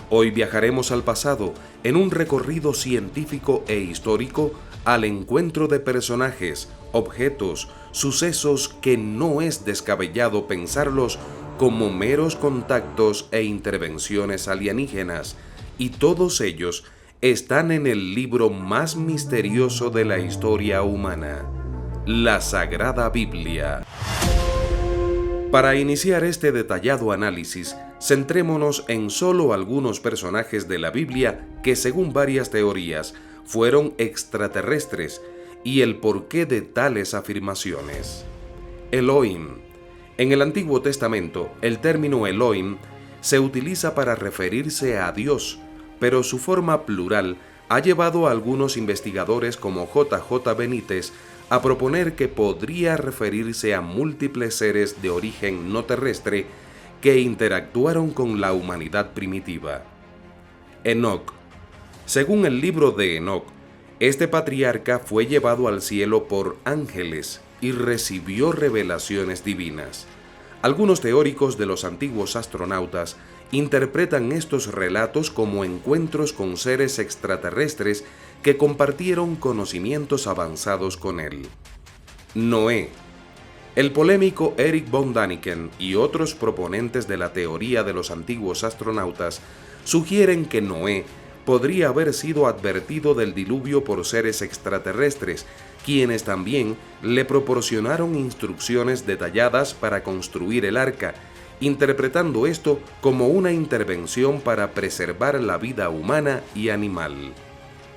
Hoy viajaremos al pasado en un recorrido científico e histórico al encuentro de personajes, objetos, sucesos que no es descabellado pensarlos como meros contactos e intervenciones alienígenas, y todos ellos están en el libro más misterioso de la historia humana, la Sagrada Biblia. Para iniciar este detallado análisis, centrémonos en solo algunos personajes de la Biblia que, según varias teorías, fueron extraterrestres y el porqué de tales afirmaciones. Elohim. En el Antiguo Testamento, el término Elohim se utiliza para referirse a Dios, pero su forma plural ha llevado a algunos investigadores como J.J. Benítez a proponer que podría referirse a múltiples seres de origen no terrestre que interactuaron con la humanidad primitiva. Enoc. Según el libro de Enoc, este patriarca fue llevado al cielo por ángeles y recibió revelaciones divinas. Algunos teóricos de los antiguos astronautas interpretan estos relatos como encuentros con seres extraterrestres que compartieron conocimientos avanzados con él. Noé. El polémico Erich von Däniken y otros proponentes de la teoría de los antiguos astronautas sugieren que Noé podría haber sido advertido del diluvio por seres extraterrestres, quienes también le proporcionaron instrucciones detalladas para construir el arca, interpretando esto como una intervención para preservar la vida humana y animal.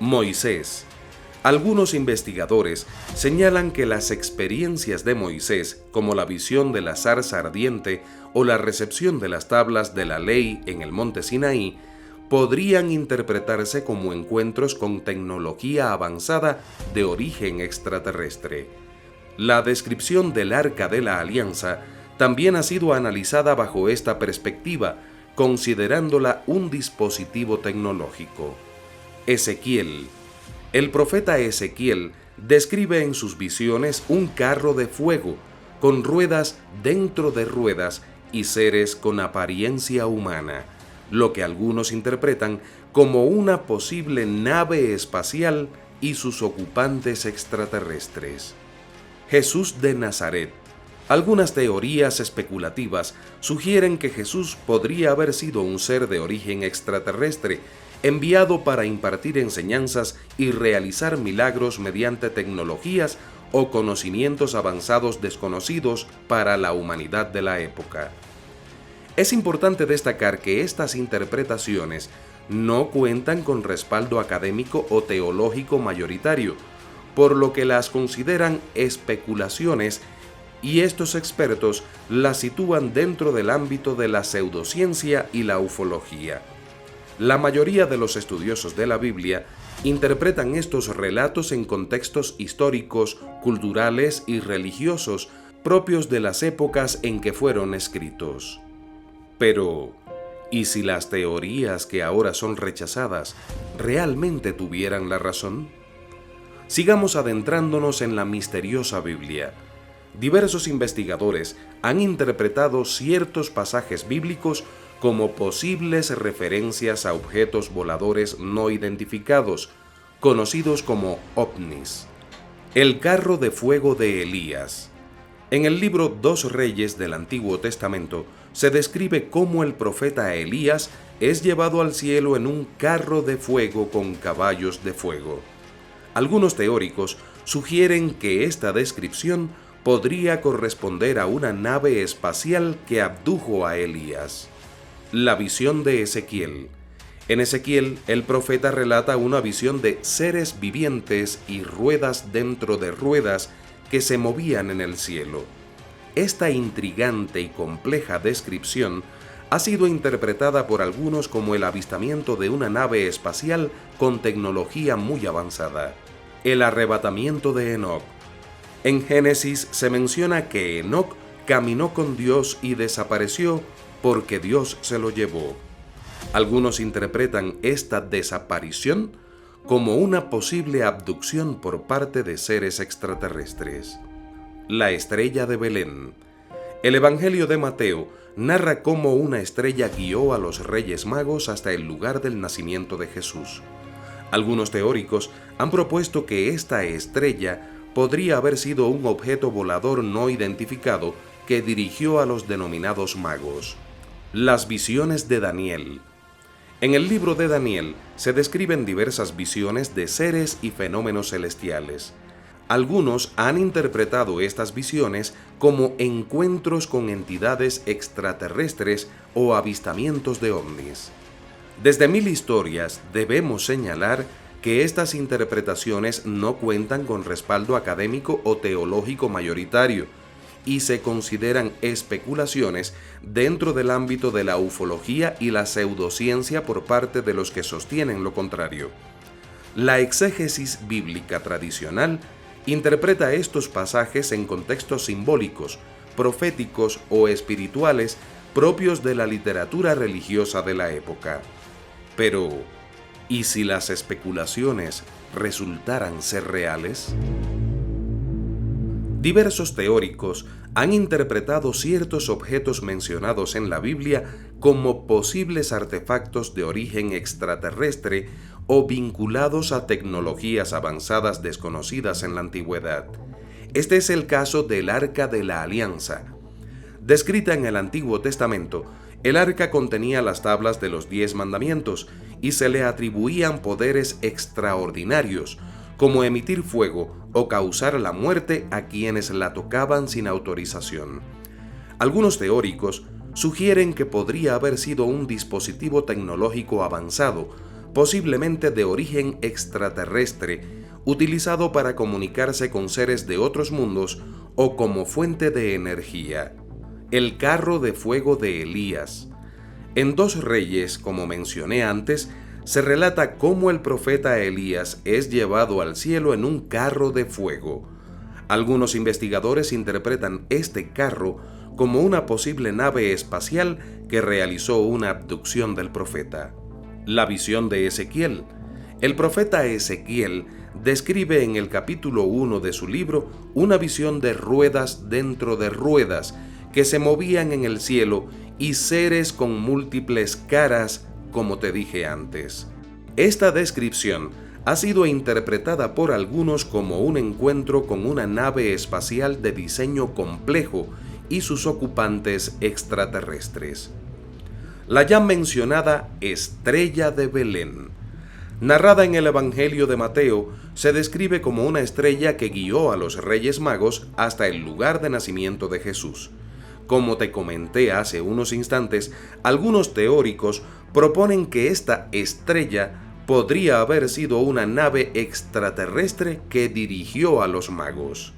Moisés. Algunos investigadores señalan que las experiencias de Moisés, como la visión de la zarza ardiente o la recepción de las tablas de la ley en el monte Sinaí, podrían interpretarse como encuentros con tecnología avanzada de origen extraterrestre. La descripción del Arca de la Alianza también ha sido analizada bajo esta perspectiva, considerándola un dispositivo tecnológico. Ezequiel. El profeta Ezequiel describe en sus visiones un carro de fuego, con ruedas dentro de ruedas y seres con apariencia humana, lo que algunos interpretan como una posible nave espacial y sus ocupantes extraterrestres. Jesús de Nazaret. Algunas teorías especulativas sugieren que Jesús podría haber sido un ser de origen extraterrestre, enviado para impartir enseñanzas y realizar milagros mediante tecnologías o conocimientos avanzados desconocidos para la humanidad de la época. Es importante destacar que estas interpretaciones no cuentan con respaldo académico o teológico mayoritario, por lo que las consideran especulaciones, y estos expertos las sitúan dentro del ámbito de la pseudociencia y la ufología. La mayoría de los estudiosos de la Biblia interpretan estos relatos en contextos históricos, culturales y religiosos propios de las épocas en que fueron escritos. Pero, ¿y si las teorías que ahora son rechazadas realmente tuvieran la razón? Sigamos adentrándonos en la misteriosa Biblia. Diversos investigadores han interpretado ciertos pasajes bíblicos como posibles referencias a objetos voladores no identificados, conocidos como ovnis. El carro de fuego de Elías. En el libro 2 Reyes del Antiguo Testamento se describe cómo el profeta Elías es llevado al cielo en un carro de fuego con caballos de fuego. Algunos teóricos sugieren que esta descripción podría corresponder a una nave espacial que abdujo a Elías. La visión de Ezequiel. En Ezequiel, el profeta relata una visión de seres vivientes y ruedas dentro de ruedas que se movían en el cielo. Esta intrigante y compleja descripción ha sido interpretada por algunos como el avistamiento de una nave espacial con tecnología muy avanzada. El arrebatamiento de Enoc. En Génesis se menciona que Enoc caminó con Dios y desapareció porque Dios se lo llevó. Algunos interpretan esta desaparición como una posible abducción por parte de seres extraterrestres. La estrella de Belén. El Evangelio de Mateo narra cómo una estrella guió a los Reyes Magos hasta el lugar del nacimiento de Jesús. Algunos teóricos han propuesto que esta estrella podría haber sido un objeto volador no identificado que dirigió a los denominados magos. Las visiones de Daniel. En el libro de Daniel se describen diversas visiones de seres y fenómenos celestiales. Algunos han interpretado estas visiones como encuentros con entidades extraterrestres o avistamientos de ovnis. Desde Mil Historias debemos señalar que estas interpretaciones no cuentan con respaldo académico o teológico mayoritario y se consideran especulaciones dentro del ámbito de la ufología y la pseudociencia por parte de los que sostienen lo contrario. La exégesis bíblica tradicional interpreta estos pasajes en contextos simbólicos, proféticos o espirituales propios de la literatura religiosa de la época. Pero, ¿y si las especulaciones resultaran ser reales? Diversos teóricos han interpretado ciertos objetos mencionados en la Biblia como posibles artefactos de origen extraterrestre o vinculados a tecnologías avanzadas desconocidas en la antigüedad. Este es el caso del Arca de la Alianza. Descrita en el Antiguo Testamento, el arca contenía las tablas de los 10 mandamientos y se le atribuían poderes extraordinarios, como emitir fuego o causar la muerte a quienes la tocaban sin autorización. Algunos teóricos sugieren que podría haber sido un dispositivo tecnológico avanzado, posiblemente de origen extraterrestre, utilizado para comunicarse con seres de otros mundos o como fuente de energía. El carro de fuego de Elías. En 2 Reyes, como mencioné antes, se relata cómo el profeta Elías es llevado al cielo en un carro de fuego. Algunos investigadores interpretan este carro como una posible nave espacial que realizó una abducción del profeta. La visión de Ezequiel. El profeta Ezequiel describe en el capítulo 1 de su libro una visión de ruedas dentro de ruedas que se movían en el cielo y seres con múltiples caras, como te dije antes. Esta descripción ha sido interpretada por algunos como un encuentro con una nave espacial de diseño complejo y sus ocupantes extraterrestres. La ya mencionada Estrella de Belén, narrada en el Evangelio de Mateo, se describe como una estrella que guió a los Reyes Magos hasta el lugar de nacimiento de Jesús. Como te comenté hace unos instantes, algunos teóricos proponen que esta estrella podría haber sido una nave extraterrestre que dirigió a los magos.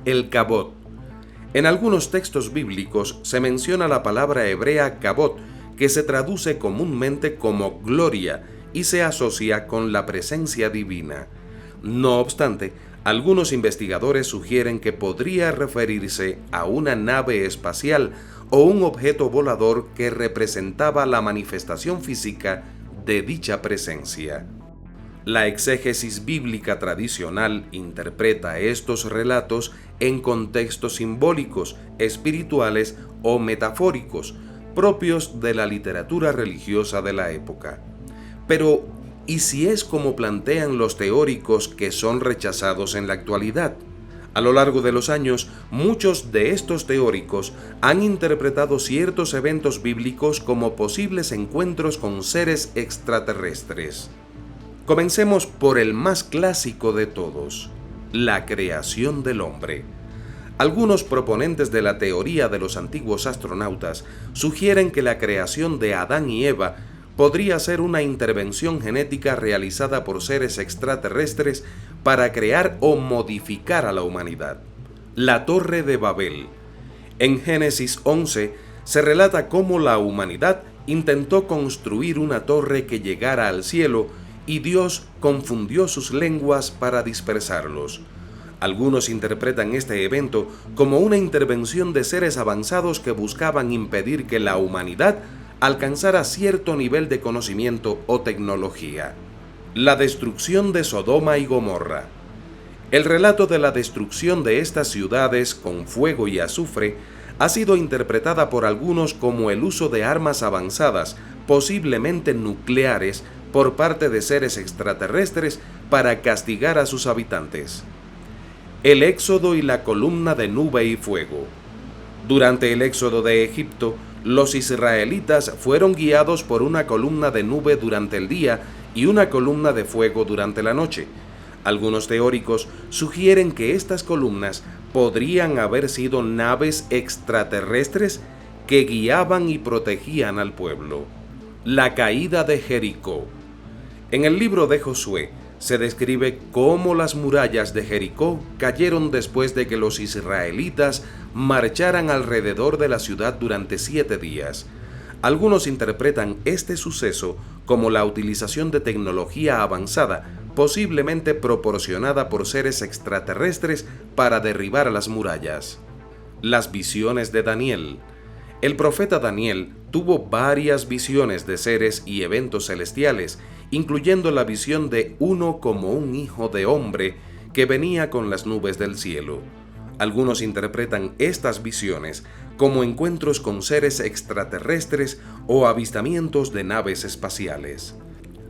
El Cabot. En algunos textos bíblicos se menciona la palabra hebrea Cabot, que se traduce comúnmente como gloria y se asocia con la presencia divina. No obstante, algunos investigadores sugieren que podría referirse a una nave espacial o un objeto volador que representaba la manifestación física de dicha presencia. La exégesis bíblica tradicional interpreta estos relatos en contextos simbólicos, espirituales o metafóricos, propios de la literatura religiosa de la época. Pero, ¿y si es como plantean los teóricos que son rechazados en la actualidad? A lo largo de los años, muchos de estos teóricos han interpretado ciertos eventos bíblicos como posibles encuentros con seres extraterrestres. Comencemos por el más clásico de todos, la creación del hombre. Algunos proponentes de la teoría de los antiguos astronautas sugieren que la creación de Adán y Eva podría ser una intervención genética realizada por seres extraterrestres para crear o modificar a la humanidad. La Torre de Babel. En Génesis 11 se relata cómo la humanidad intentó construir una torre que llegara al cielo y Dios confundió sus lenguas para dispersarlos. Algunos interpretan este evento como una intervención de seres avanzados que buscaban impedir que la humanidad alcanzara cierto nivel de conocimiento o tecnología. La destrucción de Sodoma y Gomorra. El relato de la destrucción de estas ciudades con fuego y azufre ha sido interpretada por algunos como el uso de armas avanzadas, posiblemente nucleares, por parte de seres extraterrestres para castigar a sus habitantes. El éxodo y la columna de nube y fuego. Durante el éxodo de Egipto, los israelitas fueron guiados por una columna de nube durante el día y una columna de fuego durante la noche. Algunos teóricos sugieren que estas columnas podrían haber sido naves extraterrestres que guiaban y protegían al pueblo. La caída de Jericó. En el libro de Josué se describe cómo las murallas de Jericó cayeron después de que los israelitas marcharan alrededor de la ciudad durante 7 días. Algunos interpretan este suceso como la utilización de tecnología avanzada, posiblemente proporcionada por seres extraterrestres para derribar las murallas. Las visiones de Daniel. El profeta Daniel tuvo varias visiones de seres y eventos celestiales, incluyendo la visión de uno como un hijo de hombre que venía con las nubes del cielo. Algunos interpretan estas visiones como encuentros con seres extraterrestres o avistamientos de naves espaciales.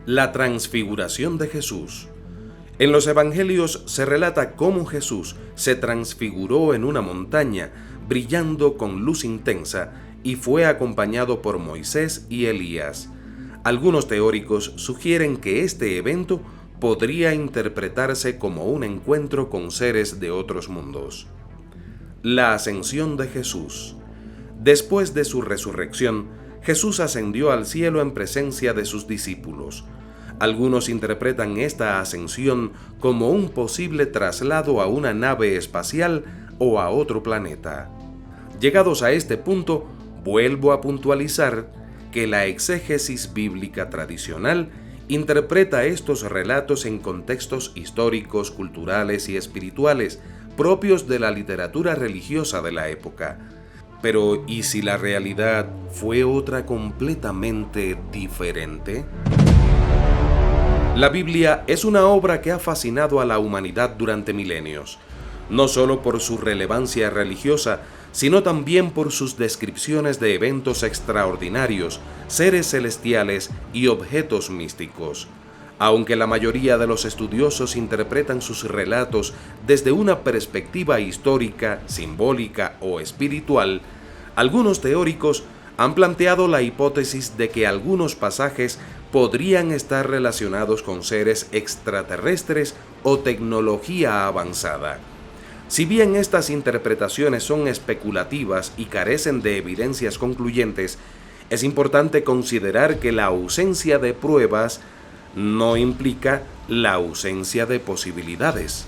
La transfiguración de Jesús. En los evangelios se relata cómo Jesús se transfiguró en una montaña, brillando con luz intensa, y fue acompañado por Moisés y Elías. Algunos teóricos sugieren que este evento podría interpretarse como un encuentro con seres de otros mundos. La ascensión de Jesús. Después de su resurrección, Jesús ascendió al cielo en presencia de sus discípulos. Algunos interpretan esta ascensión como un posible traslado a una nave espacial o a otro planeta. Llegados a este punto, vuelvo a puntualizar que la exégesis bíblica tradicional interpreta estos relatos en contextos históricos, culturales y espirituales propios de la literatura religiosa de la época. Pero ¿y si la realidad fue otra completamente diferente? La Biblia es una obra que ha fascinado a la humanidad durante milenios, no solo por su relevancia religiosa, sino también por sus descripciones de eventos extraordinarios, seres celestiales y objetos místicos. Aunque la mayoría de los estudiosos interpretan sus relatos desde una perspectiva histórica, simbólica o espiritual, algunos teóricos han planteado la hipótesis de que algunos pasajes podrían estar relacionados con seres extraterrestres o tecnología avanzada. Si bien estas interpretaciones son especulativas y carecen de evidencias concluyentes, es importante considerar que la ausencia de pruebas no implica la ausencia de posibilidades.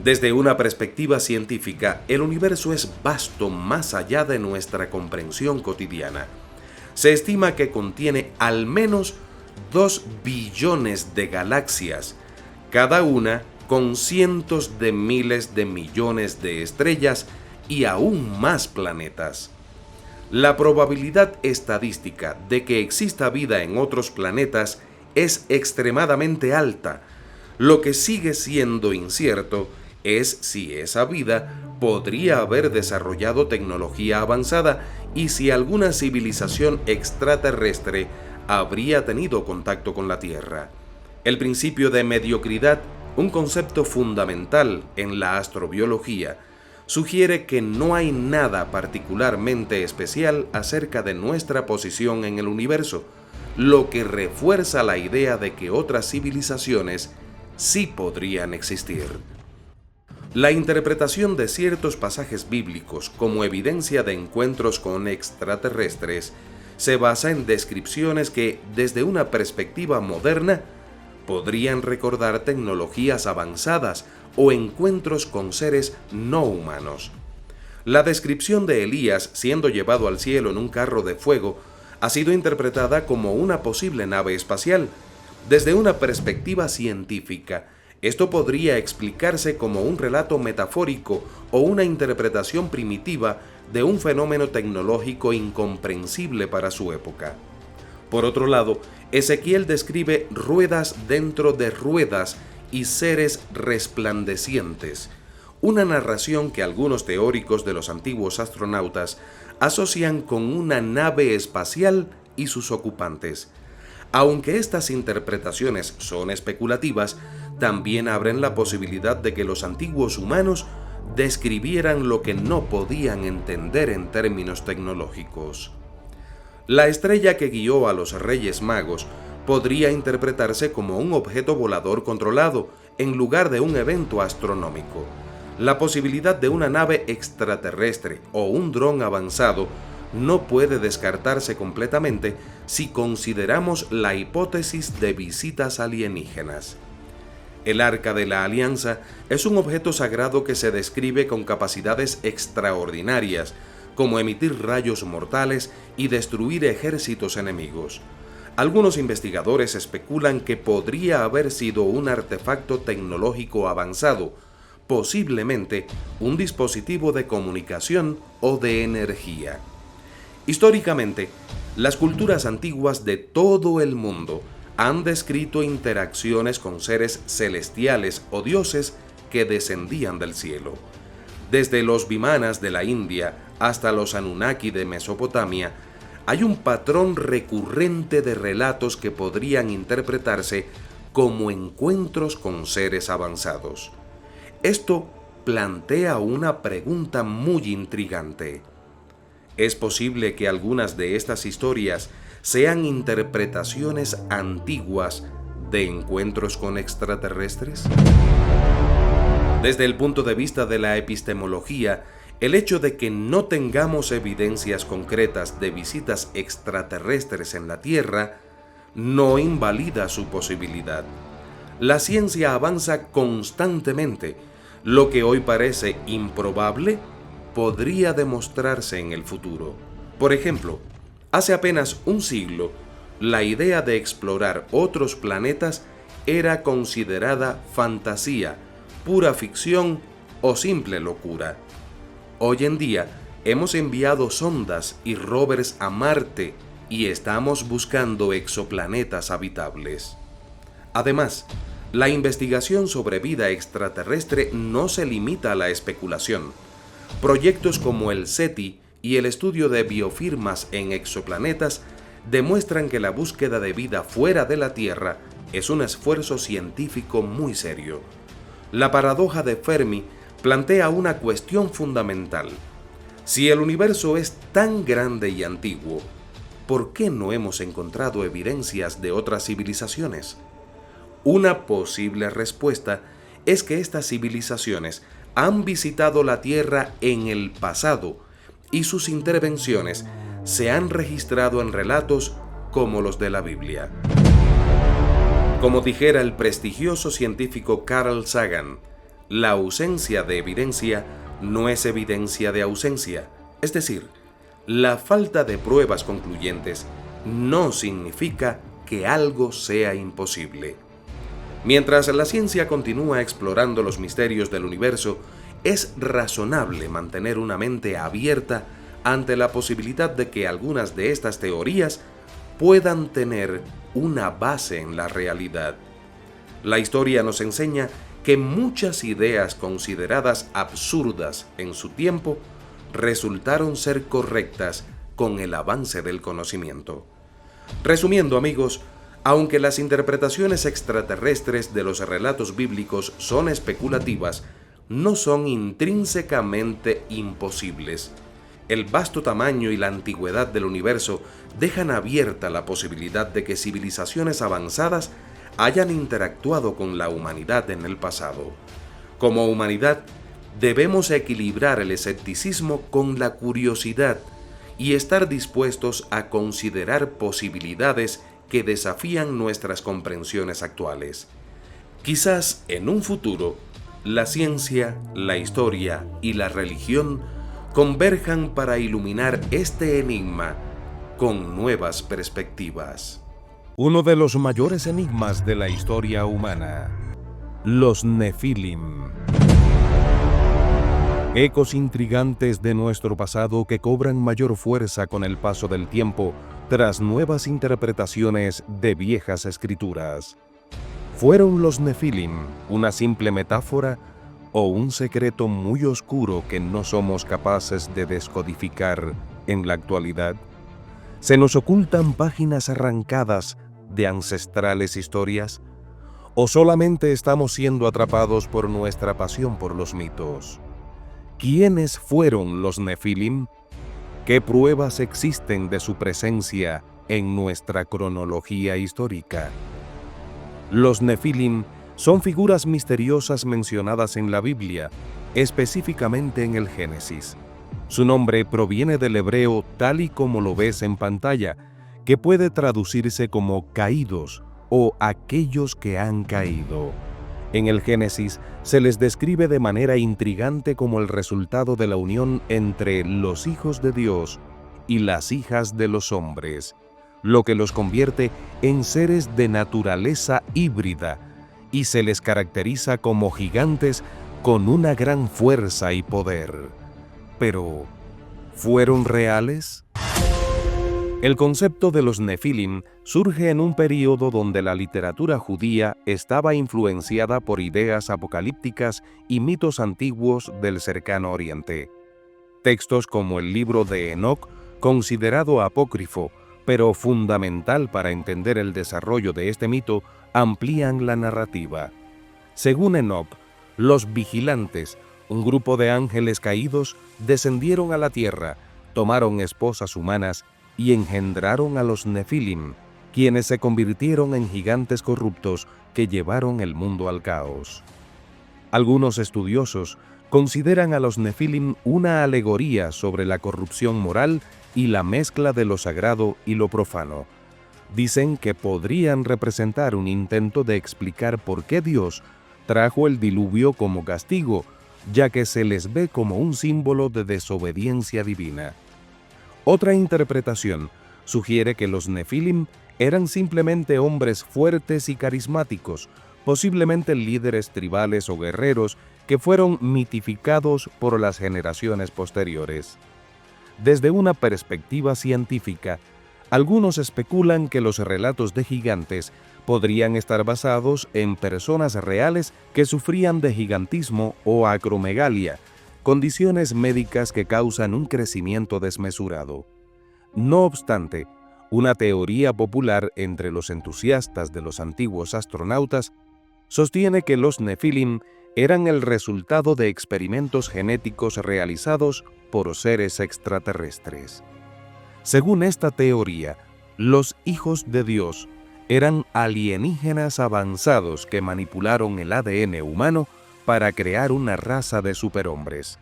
Desde una perspectiva científica, el universo es vasto más allá de nuestra comprensión cotidiana. Se estima que contiene al menos 2 billones de galaxias, cada una con cientos de miles de millones de estrellas y aún más planetas. La probabilidad estadística de que exista vida en otros planetas es extremadamente alta. Lo que sigue siendo incierto es si esa vida podría haber desarrollado tecnología avanzada y si alguna civilización extraterrestre habría tenido contacto con la Tierra. El principio de mediocridad, un concepto fundamental en la astrobiología, sugiere que no hay nada particularmente especial acerca de nuestra posición en el universo, lo que refuerza la idea de que otras civilizaciones sí podrían existir. La interpretación de ciertos pasajes bíblicos como evidencia de encuentros con extraterrestres se basa en descripciones que, desde una perspectiva moderna, podrían recordar tecnologías avanzadas o encuentros con seres no humanos. La descripción de Elías siendo llevado al cielo en un carro de fuego ha sido interpretada como una posible nave espacial. Desde una perspectiva científica, esto podría explicarse como un relato metafórico o una interpretación primitiva de un fenómeno tecnológico incomprensible para su época. Por otro lado, Ezequiel describe ruedas dentro de ruedas y seres resplandecientes, una narración que algunos teóricos de los antiguos astronautas asocian con una nave espacial y sus ocupantes. Aunque estas interpretaciones son especulativas, también abren la posibilidad de que los antiguos humanos describieran lo que no podían entender en términos tecnológicos. La estrella que guió a los Reyes Magos podría interpretarse como un objeto volador controlado en lugar de un evento astronómico. La posibilidad de una nave extraterrestre o un dron avanzado no puede descartarse completamente si consideramos la hipótesis de visitas alienígenas. El Arca de la Alianza es un objeto sagrado que se describe con capacidades extraordinarias, como emitir rayos mortales y destruir ejércitos enemigos. Algunos investigadores especulan que podría haber sido un artefacto tecnológico avanzado, posiblemente un dispositivo de comunicación o de energía. Históricamente, las culturas antiguas de todo el mundo han descrito interacciones con seres celestiales o dioses que descendían del cielo. Desde los Vimanas de la India hasta los Anunnaki de Mesopotamia, hay un patrón recurrente de relatos que podrían interpretarse como encuentros con seres avanzados. Esto plantea una pregunta muy intrigante. ¿Es posible que algunas de estas historias sean interpretaciones antiguas de encuentros con extraterrestres? Desde el punto de vista de la epistemología, el hecho de que no tengamos evidencias concretas de visitas extraterrestres en la Tierra no invalida su posibilidad. La ciencia avanza constantemente. Lo que hoy parece improbable podría demostrarse en el futuro. Por ejemplo, hace apenas un siglo, la idea de explorar otros planetas era considerada fantasía, pura ficción o simple locura. Hoy en día, Hemos enviado sondas y rovers a Marte y estamos buscando exoplanetas habitables. Además, la investigación sobre vida extraterrestre no se limita a la especulación. Proyectos como el SETI y el estudio de biofirmas en exoplanetas demuestran que la búsqueda de vida fuera de la Tierra es un esfuerzo científico muy serio. La paradoja de Fermi plantea una cuestión fundamental. Si el universo es tan grande y antiguo, ¿por qué no hemos encontrado evidencias de otras civilizaciones? Una posible respuesta es que estas civilizaciones han visitado la Tierra en el pasado y sus intervenciones se han registrado en relatos como los de la Biblia. Como dijera el prestigioso científico Carl Sagan, la ausencia de evidencia no es evidencia de ausencia, es decir, la falta de pruebas concluyentes no significa que algo sea imposible. Mientras la ciencia continúa explorando los misterios del universo, es razonable mantener una mente abierta ante la posibilidad de que algunas de estas teorías puedan tener una base en la realidad. La historia nos enseña que muchas ideas consideradas absurdas en su tiempo resultaron ser correctas con el avance del conocimiento. Resumiendo, amigos, aunque las interpretaciones extraterrestres de los relatos bíblicos son especulativas, no son intrínsecamente imposibles. El vasto tamaño y la antigüedad del universo dejan abierta la posibilidad de que civilizaciones avanzadas hayan interactuado con la humanidad en el pasado. Como humanidad, debemos equilibrar el escepticismo con la curiosidad y estar dispuestos a considerar posibilidades que desafían nuestras comprensiones actuales. Quizás en un futuro, la ciencia, la historia y la religión converjan para iluminar este enigma con nuevas perspectivas. Uno de los mayores enigmas de la historia humana: los Nefilim. Ecos intrigantes de nuestro pasado que cobran mayor fuerza con el paso del tiempo tras nuevas interpretaciones de viejas escrituras. ¿Fueron los Nefilim una simple metáfora o un secreto muy oscuro que no somos capaces de descodificar en la actualidad? ¿Se nos ocultan páginas arrancadas de ancestrales historias? ¿O solamente estamos siendo atrapados por nuestra pasión por los mitos? ¿Quiénes fueron los Nefilim? ¿Qué pruebas existen de su presencia en nuestra cronología histórica? Los Nefilim son figuras misteriosas mencionadas en la Biblia, específicamente en el Génesis. Su nombre proviene del hebreo tal y como lo ves en pantalla, que puede traducirse como caídos o aquellos que han caído. En el Génesis se les describe de manera intrigante como el resultado de la unión entre los hijos de Dios y las hijas de los hombres, lo que los convierte en seres de naturaleza híbrida y se les caracteriza como gigantes con una gran fuerza y poder. Pero, ¿fueron reales? El concepto de los Nefilim surge en un período donde la literatura judía estaba influenciada por ideas apocalípticas y mitos antiguos del cercano Oriente. Textos como el libro de Enoc, considerado apócrifo, pero fundamental para entender el desarrollo de este mito, amplían la narrativa. Según Enoc, los vigilantes, un grupo de ángeles caídos, descendieron a la tierra, tomaron esposas humanas y engendraron a los Nefilim, quienes se convirtieron en gigantes corruptos que llevaron el mundo al caos. Algunos estudiosos consideran a los Nefilim una alegoría sobre la corrupción moral y la mezcla de lo sagrado y lo profano. Dicen que podrían representar un intento de explicar por qué Dios trajo el diluvio como castigo, ya que se les ve como un símbolo de desobediencia divina. Otra interpretación sugiere que los Nefilim eran simplemente hombres fuertes y carismáticos, posiblemente líderes tribales o guerreros que fueron mitificados por las generaciones posteriores. Desde una perspectiva científica, algunos especulan que los relatos de gigantes podrían estar basados en personas reales que sufrían de gigantismo o acromegalia, condiciones médicas que causan un crecimiento desmesurado. No obstante, una teoría popular entre los entusiastas de los antiguos astronautas sostiene que los Nefilim eran el resultado de experimentos genéticos realizados por seres extraterrestres. Según esta teoría, los hijos de Dios eran alienígenas avanzados que manipularon el ADN humano para crear una raza de superhombres.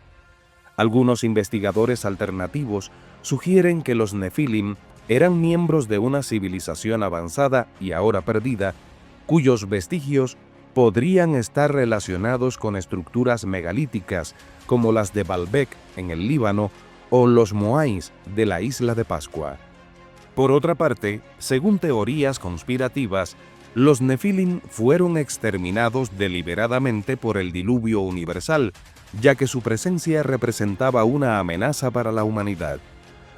Algunos investigadores alternativos sugieren que los Nefilim eran miembros de una civilización avanzada y ahora perdida, cuyos vestigios podrían estar relacionados con estructuras megalíticas como las de Baalbek en el Líbano o los Moais de la isla de Pascua. Por otra parte, según teorías conspirativas, los Nefilim fueron exterminados deliberadamente por el diluvio universal, ya que su presencia representaba una amenaza para la humanidad.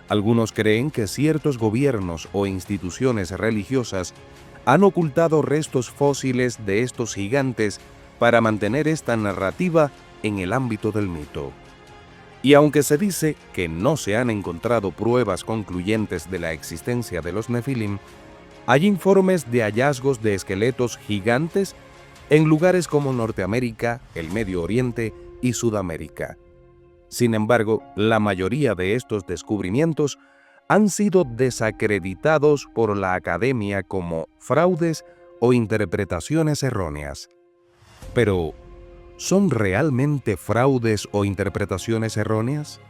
Algunos creen que ciertos gobiernos o instituciones religiosas han ocultado restos fósiles de estos gigantes para mantener esta narrativa en el ámbito del mito. Y aunque se dice que no se han encontrado pruebas concluyentes de la existencia de los Nefilim, hay informes de hallazgos de esqueletos gigantes en lugares como Norteamérica, el Medio Oriente y Sudamérica. Sin embargo, la mayoría de estos descubrimientos han sido desacreditados por la academia como fraudes o interpretaciones erróneas. Pero, ¿son realmente fraudes o interpretaciones erróneas?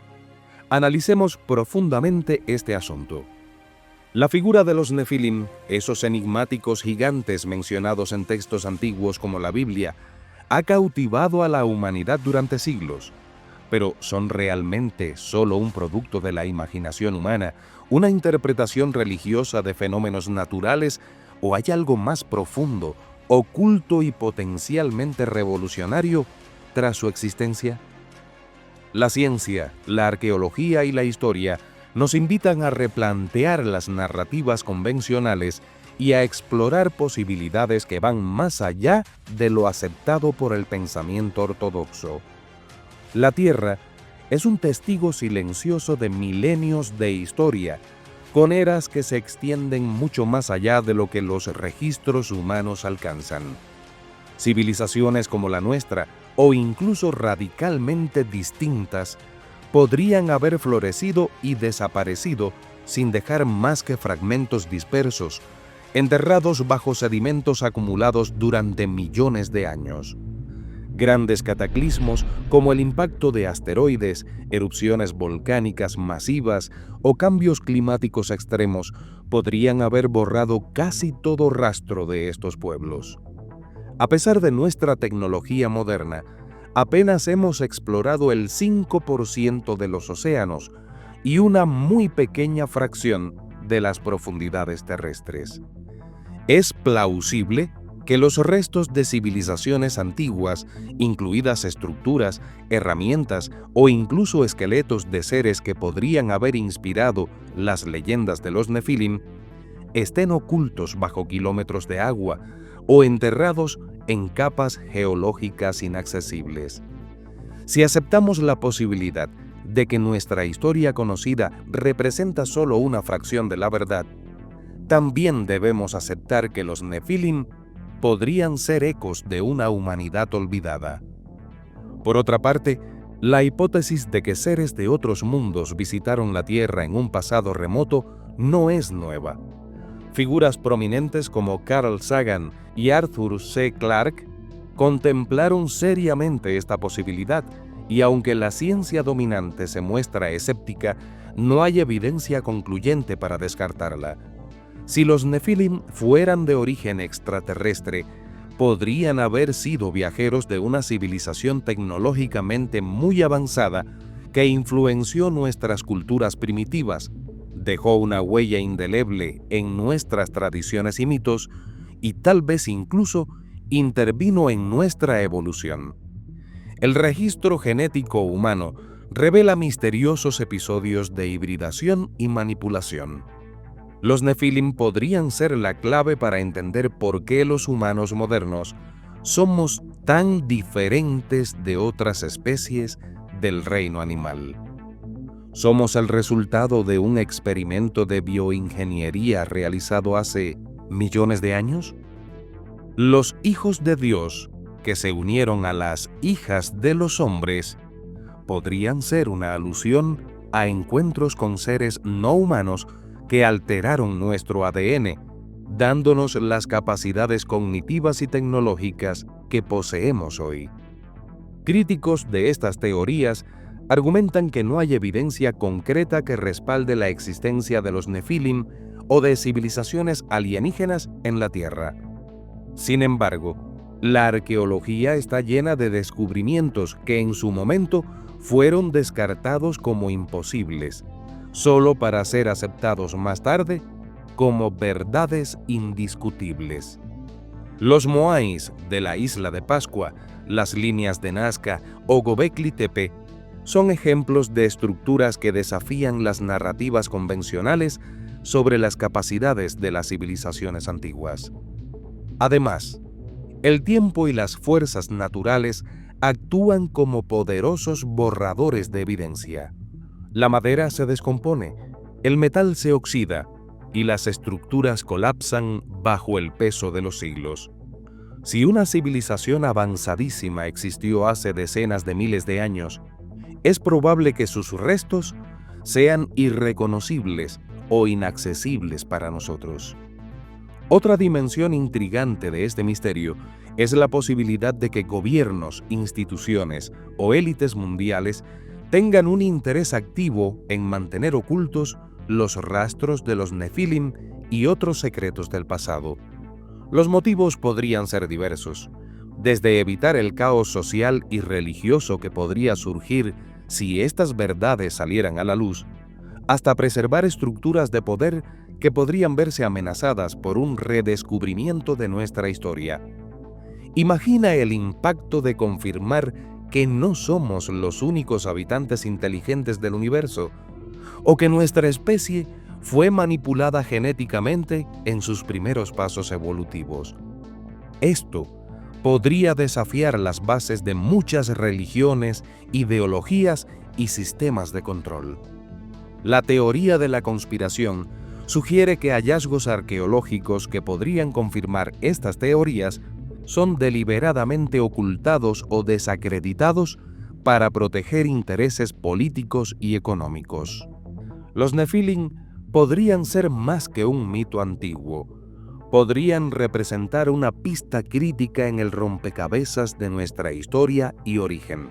Analicemos profundamente este asunto. La figura de los Nefilim, esos enigmáticos gigantes mencionados en textos antiguos como la Biblia, ha cautivado a la humanidad durante siglos. Pero ¿son realmente solo un producto de la imaginación humana, una interpretación religiosa de fenómenos naturales, o hay algo más profundo, oculto y potencialmente revolucionario tras su existencia? La ciencia, la arqueología y la historia nos invitan a replantear las narrativas convencionales y a explorar posibilidades que van más allá de lo aceptado por el pensamiento ortodoxo. La Tierra es un testigo silencioso de milenios de historia, con eras que se extienden mucho más allá de lo que los registros humanos alcanzan. Civilizaciones como la nuestra, o incluso radicalmente distintas, podrían haber florecido y desaparecido sin dejar más que fragmentos dispersos, enterrados bajo sedimentos acumulados durante millones de años. Grandes cataclismos como el impacto de asteroides, erupciones volcánicas masivas o cambios climáticos extremos podrían haber borrado casi todo rastro de estos pueblos. A pesar de nuestra tecnología moderna, apenas hemos explorado el 5% de los océanos y una muy pequeña fracción de las profundidades terrestres. Es plausible que los restos de civilizaciones antiguas, incluidas estructuras, herramientas o incluso esqueletos de seres que podrían haber inspirado las leyendas de los Nefilim, estén ocultos bajo kilómetros de agua o enterrados en capas geológicas inaccesibles. Si aceptamos la posibilidad de que nuestra historia conocida representa solo una fracción de la verdad, también debemos aceptar que los Nefilim podrían ser ecos de una humanidad olvidada. Por otra parte, la hipótesis de que seres de otros mundos visitaron la Tierra en un pasado remoto no es nueva. Figuras prominentes como Carl Sagan y Arthur C. Clarke contemplaron seriamente esta posibilidad, y aunque la ciencia dominante se muestra escéptica, no hay evidencia concluyente para descartarla. Si los Nefilim fueran de origen extraterrestre, podrían haber sido viajeros de una civilización tecnológicamente muy avanzada que influenció nuestras culturas primitivas, dejó una huella indeleble en nuestras tradiciones y mitos, y tal vez incluso intervino en nuestra evolución. El registro genético humano revela misteriosos episodios de hibridación y manipulación. Los Nefilim podrían ser la clave para entender por qué los humanos modernos somos tan diferentes de otras especies del reino animal. ¿Somos el resultado de un experimento de bioingeniería realizado hace millones de años? Los hijos de Dios, que se unieron a las hijas de los hombres, podrían ser una alusión a encuentros con seres no humanos que alteraron nuestro ADN, dándonos las capacidades cognitivas y tecnológicas que poseemos hoy. Críticos de estas teorías argumentan que no hay evidencia concreta que respalde la existencia de los Nefilim o de civilizaciones alienígenas en la Tierra. Sin embargo, la arqueología está llena de descubrimientos que en su momento fueron descartados como imposibles, solo para ser aceptados más tarde como verdades indiscutibles. Los moais de la isla de Pascua, las líneas de Nazca o Göbekli Tepe son ejemplos de estructuras que desafían las narrativas convencionales sobre las capacidades de las civilizaciones antiguas. Además, el tiempo y las fuerzas naturales actúan como poderosos borradores de evidencia. La madera se descompone, el metal se oxida y las estructuras colapsan bajo el peso de los siglos. Si una civilización avanzadísima existió hace decenas de miles de años, es probable que sus restos sean irreconocibles o inaccesibles para nosotros. Otra dimensión intrigante de este misterio es la posibilidad de que gobiernos, instituciones o élites mundiales tengan un interés activo en mantener ocultos los rastros de los Nefilim y otros secretos del pasado. Los motivos podrían ser diversos, desde evitar el caos social y religioso que podría surgir si estas verdades salieran a la luz, hasta preservar estructuras de poder que podrían verse amenazadas por un redescubrimiento de nuestra historia. Imagina el impacto de confirmar que no somos los únicos habitantes inteligentes del universo, o que nuestra especie fue manipulada genéticamente en sus primeros pasos evolutivos. Esto podría desafiar las bases de muchas religiones, ideologías y sistemas de control. La teoría de la conspiración sugiere que hallazgos arqueológicos que podrían confirmar estas teorías son deliberadamente ocultados o desacreditados para proteger intereses políticos y económicos. Los Nefilim podrían ser más que un mito antiguo. Podrían representar una pista crítica en el rompecabezas de nuestra historia y origen.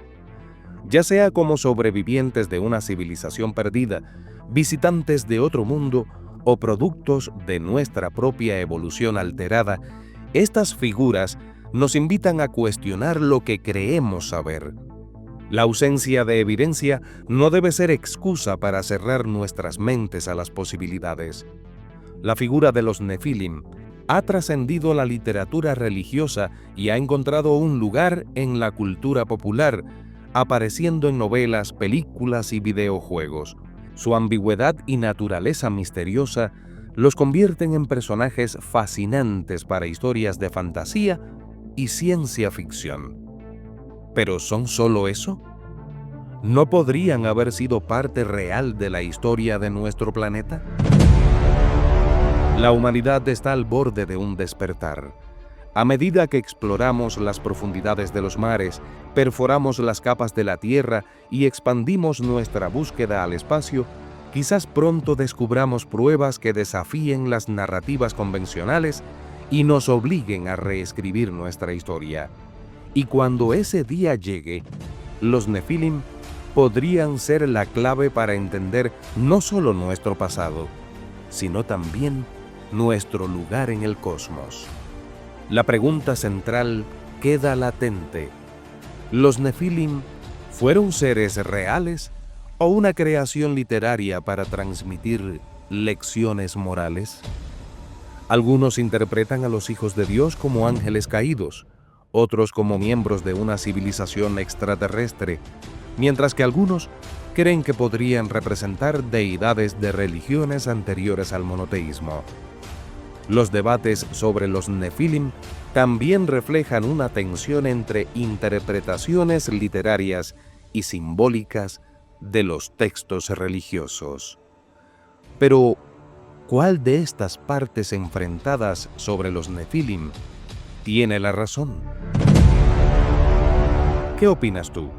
Ya sea como sobrevivientes de una civilización perdida, visitantes de otro mundo o productos de nuestra propia evolución alterada, estas figuras nos invitan a cuestionar lo que creemos saber. La ausencia de evidencia no debe ser excusa para cerrar nuestras mentes a las posibilidades. La figura de los Nefilim ha trascendido la literatura religiosa y ha encontrado un lugar en la cultura popular, apareciendo en novelas, películas y videojuegos. Su ambigüedad y naturaleza misteriosa los convierten en personajes fascinantes para historias de fantasía y ciencia ficción. ¿Pero son solo eso? ¿No podrían haber sido parte real de la historia de nuestro planeta? La humanidad está al borde de un despertar. A medida que exploramos las profundidades de los mares, perforamos las capas de la Tierra y expandimos nuestra búsqueda al espacio, quizás pronto descubramos pruebas que desafíen las narrativas convencionales y nos obliguen a reescribir nuestra historia. Y cuando ese día llegue, los Nefilim podrían ser la clave para entender no solo nuestro pasado, sino también nuestro lugar en el cosmos. La pregunta central queda latente. ¿Los Nefilim fueron seres reales o una creación literaria para transmitir lecciones morales? Algunos interpretan a los hijos de Dios como ángeles caídos, otros como miembros de una civilización extraterrestre, mientras que algunos creen que podrían representar deidades de religiones anteriores al monoteísmo. Los debates sobre los Nefilim también reflejan una tensión entre interpretaciones literarias y simbólicas de los textos religiosos. Pero, ¿cuál de estas partes enfrentadas sobre los Nefilim tiene la razón? ¿Qué opinas tú?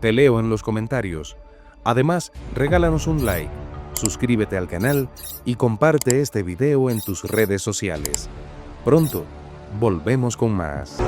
Te leo en los comentarios. Además, regálanos un like, suscríbete al canal y comparte este video en tus redes sociales. Pronto, volvemos con más.